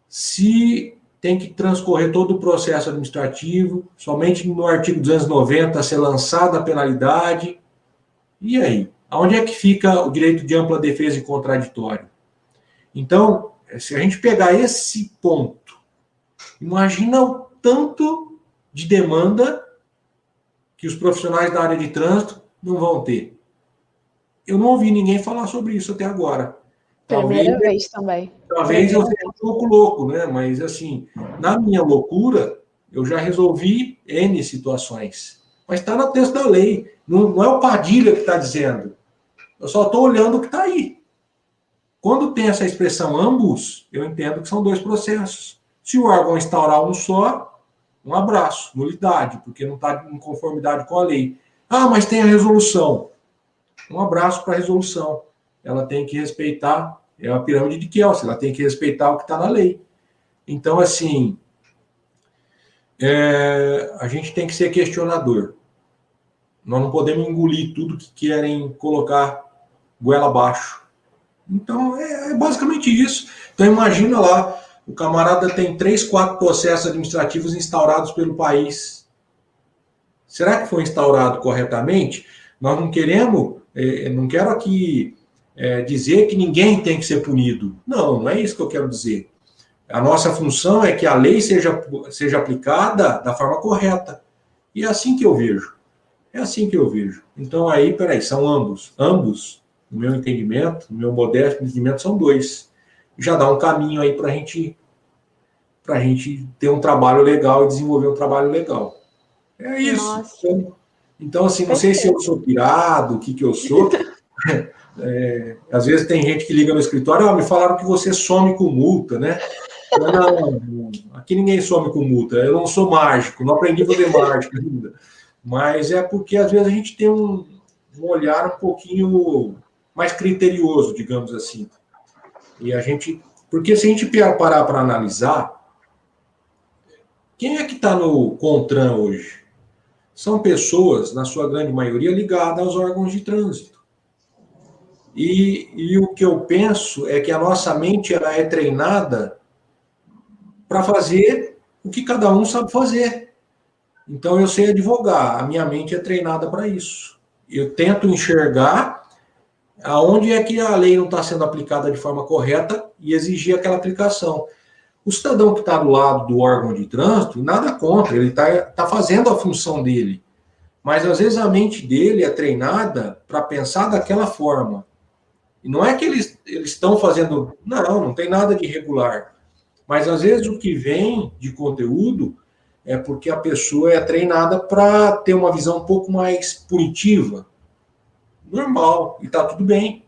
C: se tem que transcorrer todo o processo administrativo, somente no artigo 290 ser lançada a penalidade. E aí? Aonde é que fica o direito de ampla defesa e contraditório? Então, se a gente pegar esse ponto, imagina o tanto de demanda que os profissionais da área de trânsito não vão ter. Eu não ouvi ninguém falar sobre isso até agora.
A: Primeira vez também.
C: Talvez eu seja um pouco louco, né? Mas, assim, na minha loucura, eu já resolvi N situações. Mas está no texto da lei. Não é o Padilha que está dizendo. Eu só estou olhando o que está aí. Quando tem essa expressão ambos, eu entendo que são dois processos. Se o órgão instaurar um só, um abraço, nulidade, porque não está em conformidade com a lei. Ah, mas tem a resolução. Um abraço para a resolução. Ela tem que respeitar, é a pirâmide de Kelsen, ela tem que respeitar o que está na lei. Então, assim, a gente tem que ser questionador. Nós não podemos engolir tudo que querem colocar goela abaixo. Então, é basicamente isso. Então, imagina lá, o camarada tem 3, 4 processos administrativos instaurados pelo país. Será que foi instaurado corretamente? Nós não queremos, não quero aqui dizer que ninguém tem que ser punido. Não, não é isso que eu quero dizer. A nossa função é que a lei seja aplicada da forma correta. E é assim que eu vejo. É assim que eu vejo. Então, aí, peraí, são ambos. Ambos, no meu entendimento, no meu modesto entendimento, são 2. Já dá um caminho aí para a gente ter um trabalho legal e desenvolver um trabalho legal. É isso. Então, assim, não sei se eu sou pirado, o que eu sou. Às vezes tem gente que liga no escritório, me falaram que você some com multa, né? Não, aqui ninguém some com multa. Eu não sou mágico, não aprendi a fazer mágica ainda. Mas é porque, às vezes, a gente tem um olhar um pouquinho mais criterioso, digamos assim. E porque se a gente parar para analisar, quem é que está no CONTRAN hoje? São pessoas, na sua grande maioria, ligadas aos órgãos de trânsito. E o que eu penso é que a nossa mente ela é treinada para fazer o que cada um sabe fazer. Então, eu sei advogar, a minha mente é treinada para isso. Eu tento enxergar aonde é que a lei não está sendo aplicada de forma correta e exigir aquela aplicação. O cidadão que está do lado do órgão de trânsito, nada contra, ele está fazendo a função dele. Mas, às vezes, a mente dele é treinada para pensar daquela forma. E não é que eles estão fazendo... Não tem nada de irregular. Mas, às vezes, o que vem de conteúdo é porque a pessoa é treinada para ter uma visão um pouco mais punitiva. Normal, e está tudo bem.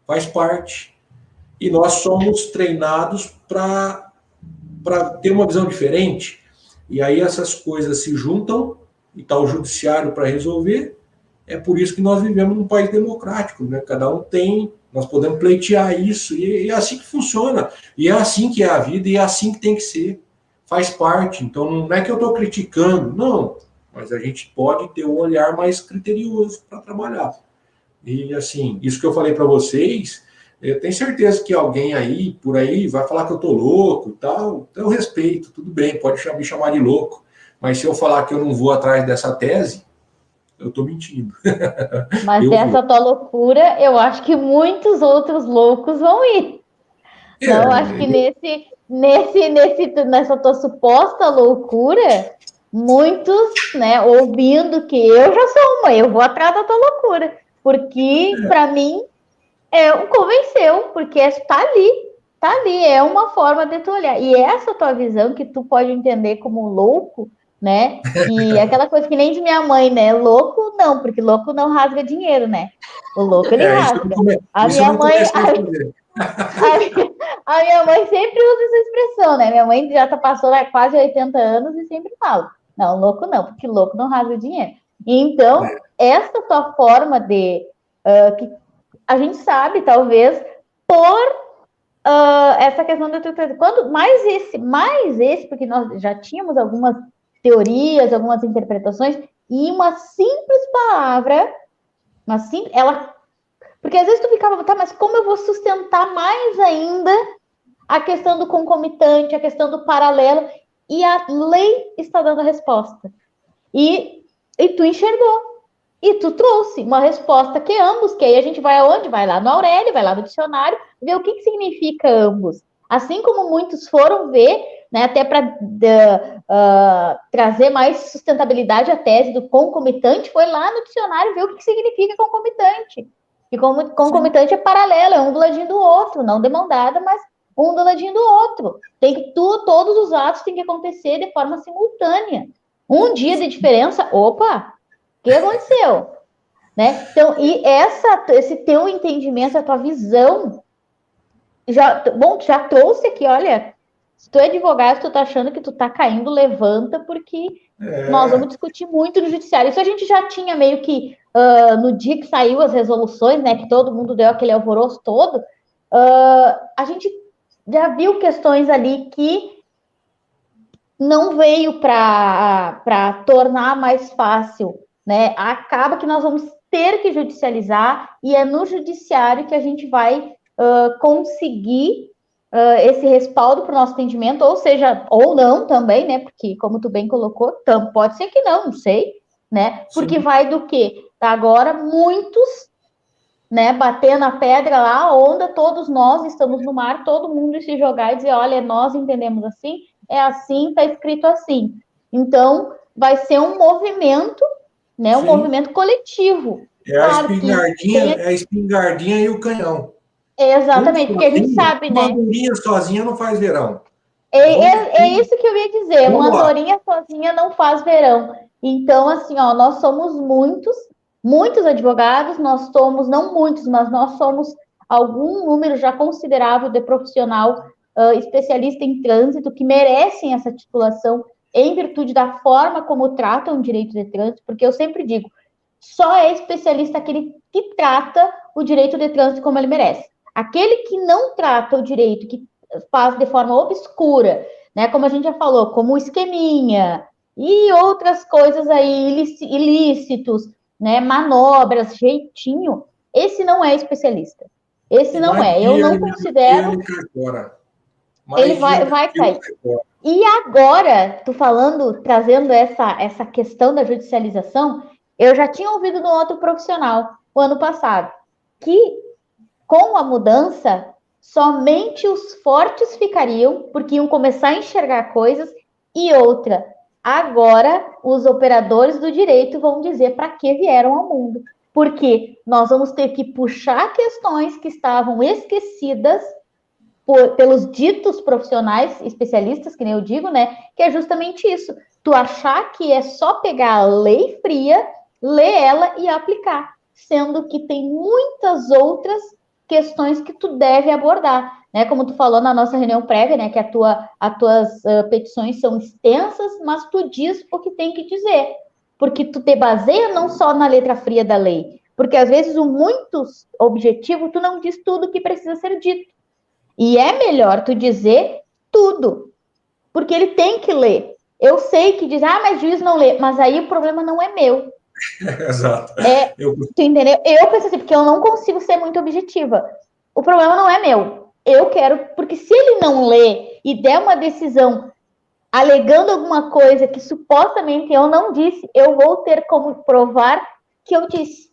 C: Faz parte. E nós somos treinados para ter uma visão diferente. E aí essas coisas se juntam e está o judiciário para resolver. É por isso que nós vivemos num país democrático, né? Cada um tem, nós podemos pleitear isso, e é assim que funciona. E é assim que é a vida, e é assim que tem que ser. Faz parte. Então, não é que eu estou criticando, não. Mas a gente pode ter um olhar mais criterioso para trabalhar. E, assim, isso que eu falei para vocês, eu tenho certeza que alguém aí, por aí, vai falar que eu estou louco e tal. Então, eu respeito, tudo bem, pode me chamar de louco. Mas se eu falar que eu não vou atrás dessa tese, eu estou mentindo.
B: Mas essa tua loucura, eu acho que muitos outros loucos vão ir. Então, acho que nessa tua suposta loucura, muitos, né, ouvindo que eu já sou uma, eu vou atrás da tua loucura. Porque, para mim, convenceu, porque tá ali, é uma forma de tu olhar. E essa tua visão que tu pode entender como louco, né? E aquela coisa que nem de minha mãe, né? Louco não, porque louco não rasga dinheiro, né? O louco ele rasga. A minha mãe sempre usa essa expressão, né? Minha mãe já passou quase 80 anos e sempre fala: não, louco não, porque louco não rasga dinheiro. Então, essa tua forma de que a gente sabe, talvez, por essa questão da quando mais esse, porque nós já tínhamos algumas teorias, algumas interpretações, e uma simples palavra, porque às vezes tu ficava, tá, mas como eu vou sustentar mais ainda a questão do concomitante, a questão do paralelo, e a lei está dando a resposta. E tu enxergou. E tu trouxe uma resposta que ambos, que aí a gente vai aonde? Vai lá no Aurélio, vai lá no dicionário, ver o que significa ambos. Assim como muitos foram ver, né, até para trazer mais sustentabilidade à tese do concomitante, foi lá no dicionário ver o que significa concomitante. E concomitante é paralelo, é um do ladinho do outro, não de mão dada, mas um do ladinho do outro. Todos os atos têm que acontecer de forma simultânea. Um dia de diferença, opa, o que aconteceu? Né? Então, e esse teu entendimento, a tua visão, já trouxe aqui, olha, se tu é advogado, tu tá achando que tu tá caindo, levanta, porque nós vamos discutir muito no judiciário. Isso a gente já tinha meio que, no dia que saiu as resoluções, né, que todo mundo deu aquele alvoroço todo, a gente já viu questões ali que não veio para tornar mais fácil né? Acaba que nós vamos ter que judicializar, e é no judiciário que a gente vai conseguir esse respaldo para o nosso atendimento, ou seja, ou não também, né? Porque, como tu bem colocou, pode ser que não sei, né? Porque vai do quê? Agora, muitos, né, bater na pedra lá, a onda, todos nós estamos no mar, todo mundo se jogar e dizer, olha, nós entendemos assim, é assim, está escrito assim. Então, vai ser um movimento, né, um movimento coletivo.
C: É a espingardinha e o canhão.
B: Exatamente, porque a gente sabe, né?
C: Uma andorinha sozinha não faz verão.
B: É isso que eu ia dizer, uma andorinha sozinha não faz verão. Então, assim, ó, nós somos muitos advogados, nós somos, não muitos, mas nós somos algum número já considerável de profissional especialista em trânsito que merecem essa titulação em virtude da forma como tratam o direito de trânsito, porque eu sempre digo, só é especialista aquele que trata o direito de trânsito como ele merece. Aquele que não trata o direito, que faz de forma obscura, né, como a gente já falou, como esqueminha e outras coisas aí, ilícitos, né, manobras, jeitinho, esse não é especialista. Esse não é. Eu não considero... Ele vai cair. E agora, tu falando, trazendo essa questão da judicialização, eu já tinha ouvido no outro profissional, o ano passado, que com a mudança, somente os fortes ficariam, porque iam começar a enxergar coisas, e outra, agora os operadores do direito vão dizer para que vieram ao mundo, porque nós vamos ter que puxar questões que estavam esquecidas pelos ditos profissionais especialistas, que nem eu digo, né, que é justamente isso, tu achar que é só pegar a lei fria, ler ela e aplicar, sendo que tem muitas outras questões que tu deve abordar, né? Como tu falou na nossa reunião prévia, né? Que as tuas petições são extensas, mas tu diz o que tem que dizer, porque tu te baseia não só na letra fria da lei, porque às vezes o muito objetivo tu não diz tudo que precisa ser dito, e é melhor tu dizer tudo, porque ele tem que ler. Eu sei que diz, mas juiz não lê, mas aí o problema não é meu.
C: Exato.
B: Tu entendeu? Eu penso assim, porque eu não consigo ser muito objetiva. O problema não é meu. Eu quero, porque se ele não lê e der uma decisão alegando alguma coisa que supostamente eu não disse, eu vou ter como provar que eu disse,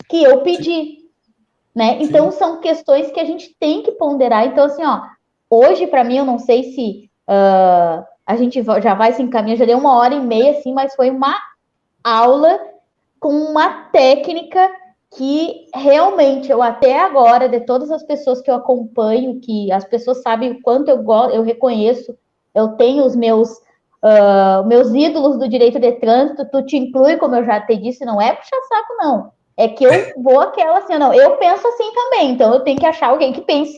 B: que eu pedi, né? Então são questões que a gente tem que ponderar. Então assim, ó, hoje para mim eu não sei se a gente já vai se encaminhar, já deu 1h30 assim, mas foi uma aula com uma técnica que realmente eu até agora, de todas as pessoas que eu acompanho, que as pessoas sabem o quanto eu reconheço, eu tenho os meus ídolos do direito de trânsito, tu te inclui, como eu já te disse, não é puxar saco, não. É que eu vou aquela assim, não, eu penso assim também, então eu tenho que achar alguém que pense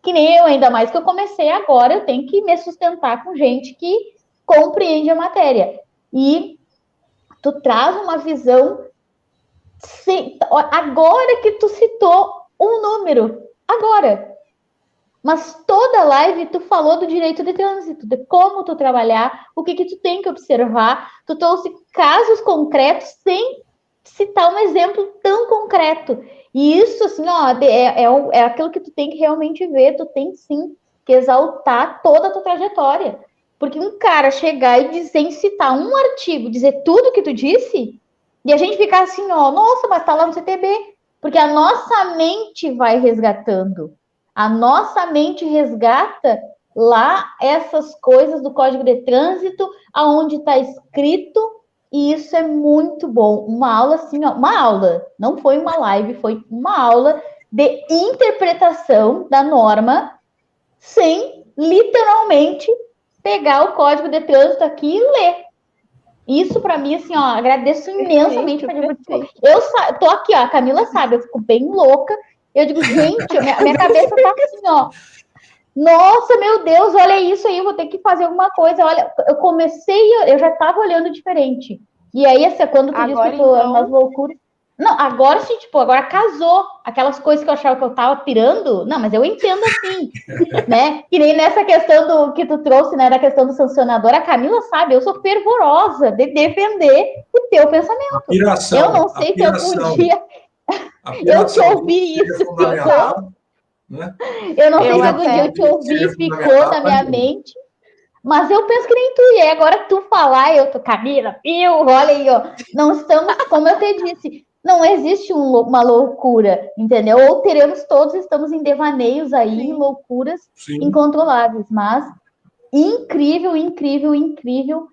B: que nem eu, ainda mais que eu comecei agora, eu tenho que me sustentar com gente que compreende a matéria. E tu traz uma visão, agora que tu citou um número, agora. Mas toda live tu falou do direito de trânsito, de como tu trabalhar, o que tu tem que observar. Tu trouxe casos concretos sem citar um exemplo tão concreto. E isso, assim, ó, é aquilo que tu tem que realmente ver, tu tem sim que exaltar toda a tua trajetória. Porque um cara chegar e dizer, sem citar um artigo, dizer tudo que tu disse, e a gente ficar assim, ó, nossa, mas tá lá no CTB. Porque a nossa mente vai resgatando. A nossa mente resgata lá essas coisas do Código de Trânsito, aonde está escrito, e isso é muito bom. Uma aula assim, ó, uma aula, não foi uma live, foi uma aula de interpretação da norma, sem literalmente pegar o Código de Trânsito aqui e ler. Isso para mim, assim, ó, agradeço imensamente. Eu tô aqui, ó, a Camila sabe, eu fico bem louca. Eu digo, gente, minha cabeça tá assim, ó. Nossa, meu Deus, olha isso aí, eu vou ter que fazer alguma coisa. Olha, eu já tava olhando diferente. E aí, assim, quando tu diz que eu tô nas loucuras, Não, agora sim, tipo, agora casou. Aquelas coisas que eu achava que eu tava pirando, não, mas eu entendo assim, né? Que nem nessa questão do que tu trouxe, né, da questão do sancionador, a Camila sabe, eu sou fervorosa de defender o teu pensamento. Eu não sei se algum dia eu te ouvi isso, ficou.
C: Né?
B: Eu não sei se algum dia eu te ouvi, ficou na minha mente. Mas eu penso que nem tu, e agora que tu falar, eu tô, Camila, olha aí, ó, não estamos, como eu te disse, não existe uma loucura, entendeu? Ou estamos em devaneios aí, Sim. loucuras Sim. incontroláveis, mas incrível, incrível, incrível.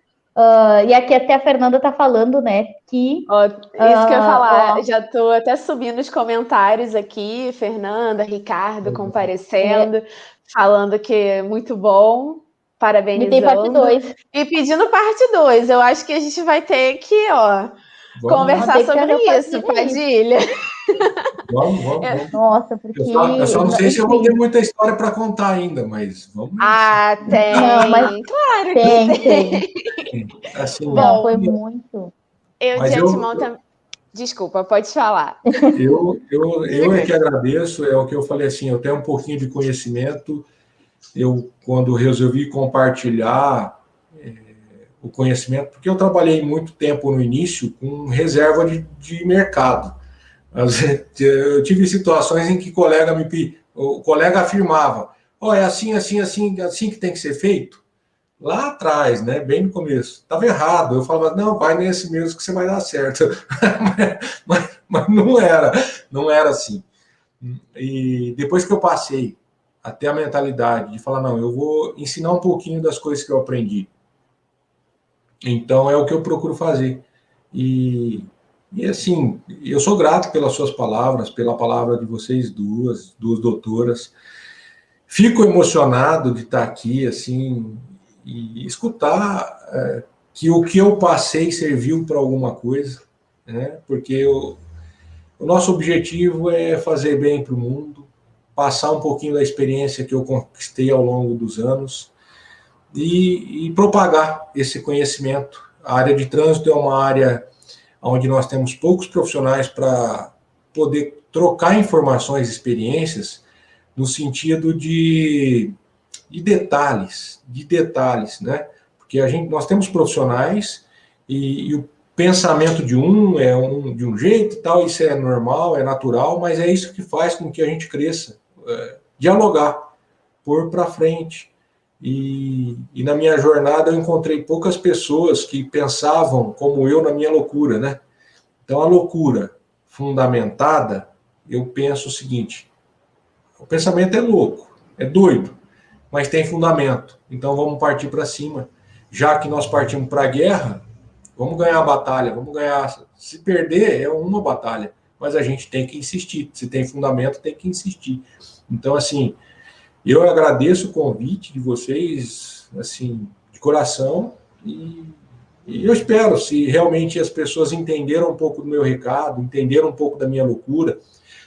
B: E aqui até a Fernanda tá falando, né, que...
A: isso que eu ia falar, já tô até subindo os comentários aqui, Fernanda, Ricardo comparecendo, falando que é muito bom, parabenizando.
B: E tem parte 2.
A: E pedindo parte 2, eu acho que a gente vai ter que, conversar sobre isso, Padilha.
C: Vamos.
B: Nossa, porque...
C: Eu só não sei se eu vou ter muita história para contar ainda, mas vamos ver.
A: Tem. Não, mas claro que tem.
C: Assim,
B: Bom, foi muito.
A: Eu de antemão também... Desculpa, pode falar.
C: Eu é que agradeço, é o que eu falei assim, eu tenho um pouquinho de conhecimento, quando resolvi compartilhar o conhecimento, porque eu trabalhei muito tempo no início com reserva de mercado. Eu tive situações em que o colega afirmava, é assim que tem que ser feito. Lá atrás, né, bem no começo, estava errado. Eu falava, não, vai nesse mesmo que você vai dar certo. mas não era assim. E depois que eu passei a ter a mentalidade de falar, não, eu vou ensinar um pouquinho das coisas que eu aprendi. Então é o que eu procuro fazer. E assim, eu sou grato pelas suas palavras, pela palavra de vocês duas doutoras. Fico emocionado de estar aqui, assim, e escutar que o que eu passei serviu para alguma coisa, né? Porque o nosso objetivo é fazer bem para o mundo, passar um pouquinho da experiência que eu conquistei ao longo dos anos e propagar esse conhecimento. A área de trânsito é uma área onde nós temos poucos profissionais para poder trocar informações e experiências no sentido de detalhes, né? Porque nós temos profissionais e o pensamento de um é de um jeito e tal, isso é normal, é natural, mas é isso que faz com que a gente cresça, dialogar, pôr para frente. E na minha jornada eu encontrei poucas pessoas que pensavam como eu na minha loucura, né? Então a loucura fundamentada, eu penso o seguinte: o pensamento é louco, é doido, mas tem fundamento. Então vamos partir para cima. Já que nós partimos para a guerra, vamos ganhar a batalha, vamos ganhar. Se perder, é uma batalha, mas a gente tem que insistir. Se tem fundamento, tem que insistir. Então, assim, eu agradeço o convite de vocês, assim, de coração, e eu espero, se realmente as pessoas entenderam um pouco do meu recado, entenderam um pouco da minha loucura,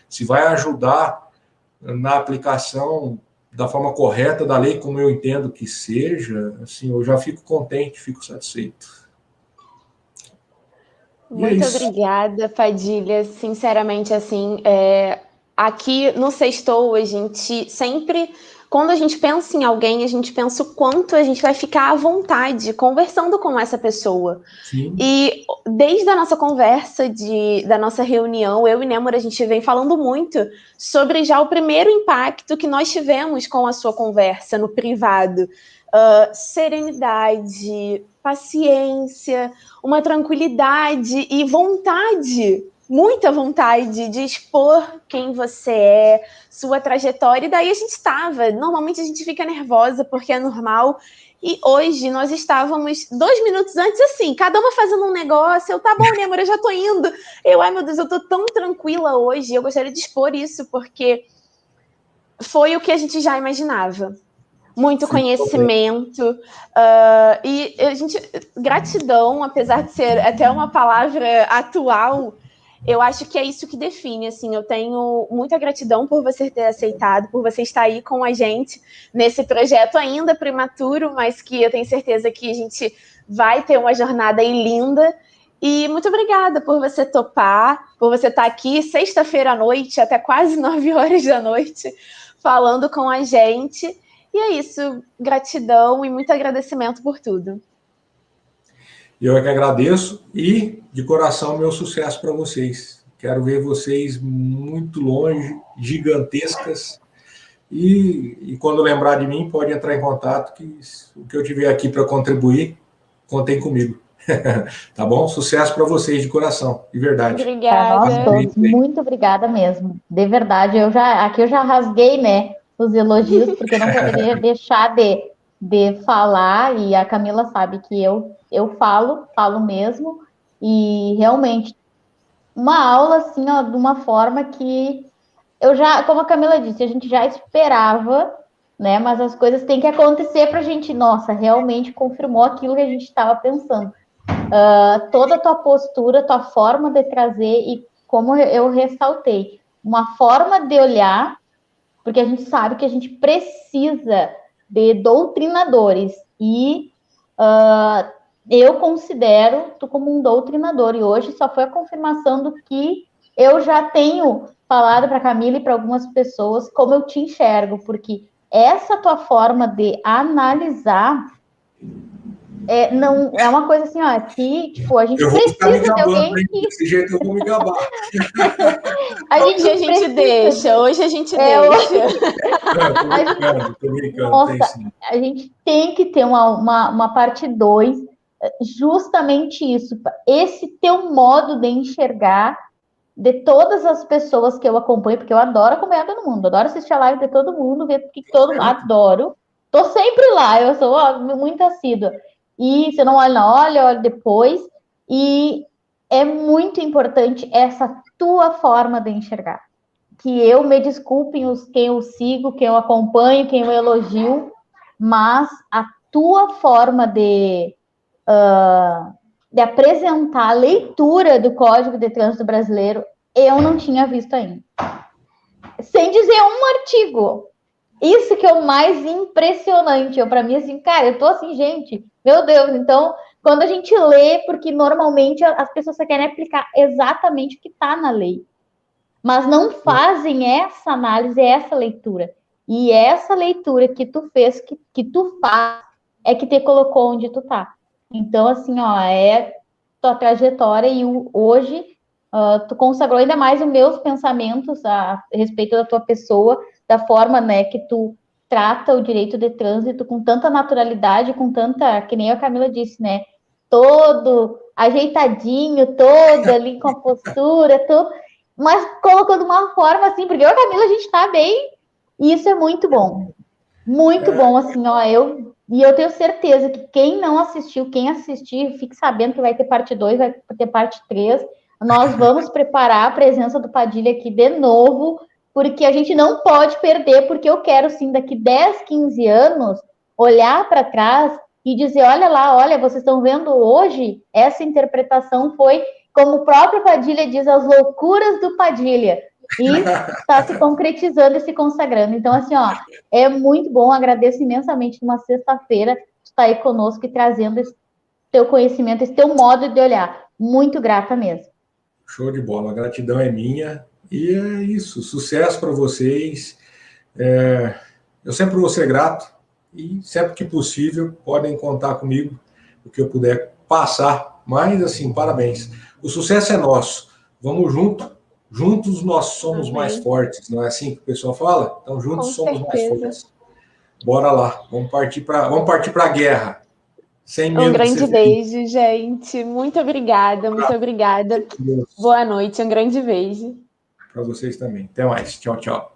C: se vai ajudar na aplicação da forma correta da lei, como eu entendo que seja, assim, eu já fico contente, fico satisfeito.
A: Muito obrigada, Padilha. Sinceramente, assim, aqui no Sextou, a gente sempre, quando a gente pensa em alguém, a gente pensa o quanto a gente vai ficar à vontade conversando com essa pessoa. Sim. E desde a nossa conversa, da nossa reunião, eu e Nêmora, a gente vem falando muito sobre já o primeiro impacto que nós tivemos com a sua conversa no privado. Serenidade, paciência, uma tranquilidade e vontade, muita vontade de expor quem você é, sua trajetória, e daí a gente estava. Normalmente a gente fica nervosa porque é normal, e hoje nós estávamos 2 minutos antes, assim, cada uma fazendo um negócio, eu, tá bom, Nêmora, eu já tô indo. Ai meu Deus, eu tô tão tranquila hoje, eu gostaria de expor isso, porque foi o que a gente já imaginava. Muito conhecimento, e a gente, gratidão, apesar de ser até uma palavra atual, eu acho que é isso que define, assim, eu tenho muita gratidão por você ter aceitado, por você estar aí com a gente nesse projeto ainda prematuro, mas que eu tenho certeza que a gente vai ter uma jornada aí linda, E muito obrigada por você topar, por você estar aqui sexta-feira à noite, até quase 9 horas da noite, falando com a gente. E é isso, gratidão e muito agradecimento por tudo.
C: Eu é que agradeço e, de coração, meu sucesso para vocês. Quero ver vocês muito longe, gigantescas. E quando lembrar de mim, pode entrar em contato, que o que eu tiver aqui para contribuir, contem comigo. Tá bom? Sucesso para vocês, de coração, de verdade.
A: Obrigada.
B: Para nós todos, muito obrigada mesmo. De verdade, aqui eu já rasguei, né, os elogios, porque eu não poderia deixar de falar, e a Camila sabe que eu falo mesmo, e realmente, uma aula, assim, ó, de uma forma que eu já, como a Camila disse, a gente já esperava, né, mas as coisas têm que acontecer para a gente, nossa, realmente confirmou aquilo que a gente estava pensando. Toda a tua postura, tua forma de trazer, e como eu ressaltei, uma forma de olhar, porque a gente sabe que a gente precisa de doutrinadores, e eu considero tu como um doutrinador, e hoje só foi a confirmação do que eu já tenho falado para a Camila e para algumas pessoas, como eu te enxergo, porque essa tua forma de analisar não, é uma coisa assim, ó, que tipo, a gente precisa de alguém que...
C: Desse jeito eu vou me gabar.
A: Hoje a gente deixa.
C: Tô brincando.
B: Nossa, a gente tem que ter uma parte 2, justamente isso, esse teu modo de enxergar de todas as pessoas que eu acompanho, porque eu adoro acompanhar todo mundo, adoro assistir a live de todo mundo, ver que todo mundo adoro. Tô sempre lá, eu sou muito assídua. E se eu não olho depois. E é muito importante essa tua forma de enxergar. Que eu me desculpem quem eu sigo, quem eu acompanho, quem eu elogio, mas a tua forma de apresentar a leitura do Código de Trânsito Brasileiro, eu não tinha visto ainda. Sem dizer um artigo. Isso que é o mais impressionante. Para mim, assim, cara, eu tô assim, gente, meu Deus. Então, quando a gente lê, porque normalmente as pessoas só querem aplicar exatamente o que está na lei, mas não fazem essa análise, essa leitura. E essa leitura que tu fez, que tu faz, é que te colocou onde tu tá. Então, assim, ó, é tua trajetória, e hoje tu consagrou ainda mais os meus pensamentos a respeito da tua pessoa, da forma, né, que tu trata o direito de trânsito com tanta naturalidade, com tanta, que nem a Camila disse, né, todo ajeitadinho, todo ali com a postura, todo, mas colocou de uma forma assim, porque eu e a Camila, a gente tá bem, e isso é muito bom. Muito bom, assim, ó, eu tenho certeza que quem não assistiu, quem assistir, fique sabendo que vai ter parte 2, vai ter parte 3, nós vamos preparar a presença do Padilha aqui de novo, porque a gente não pode perder, porque eu quero, sim, daqui 10, 15 anos, olhar para trás e dizer, olha lá, olha, vocês estão vendo hoje, essa interpretação foi, como o próprio Padilha diz, as loucuras do Padilha, e está se concretizando e se consagrando. Então, assim, ó, é muito bom, agradeço imensamente numa sexta-feira estar aí conosco e trazendo esse teu conhecimento, esse teu modo de olhar. Muito grata mesmo.
C: Show de bola, a gratidão é minha. E é isso, sucesso para vocês. Eu sempre vou ser grato e sempre que possível podem contar comigo o que eu puder passar. Mas, assim, parabéns. O sucesso é nosso. Vamos juntos nós somos mais fortes. Não é assim que o pessoal fala? Então, juntos somos mais fortes. Bora lá, vamos partir para a guerra. Sem medo.
A: Um grande beijo, gente. Muito obrigada, muito obrigada. Boa noite, um grande beijo.
C: Para vocês também. Até mais. Tchau, tchau.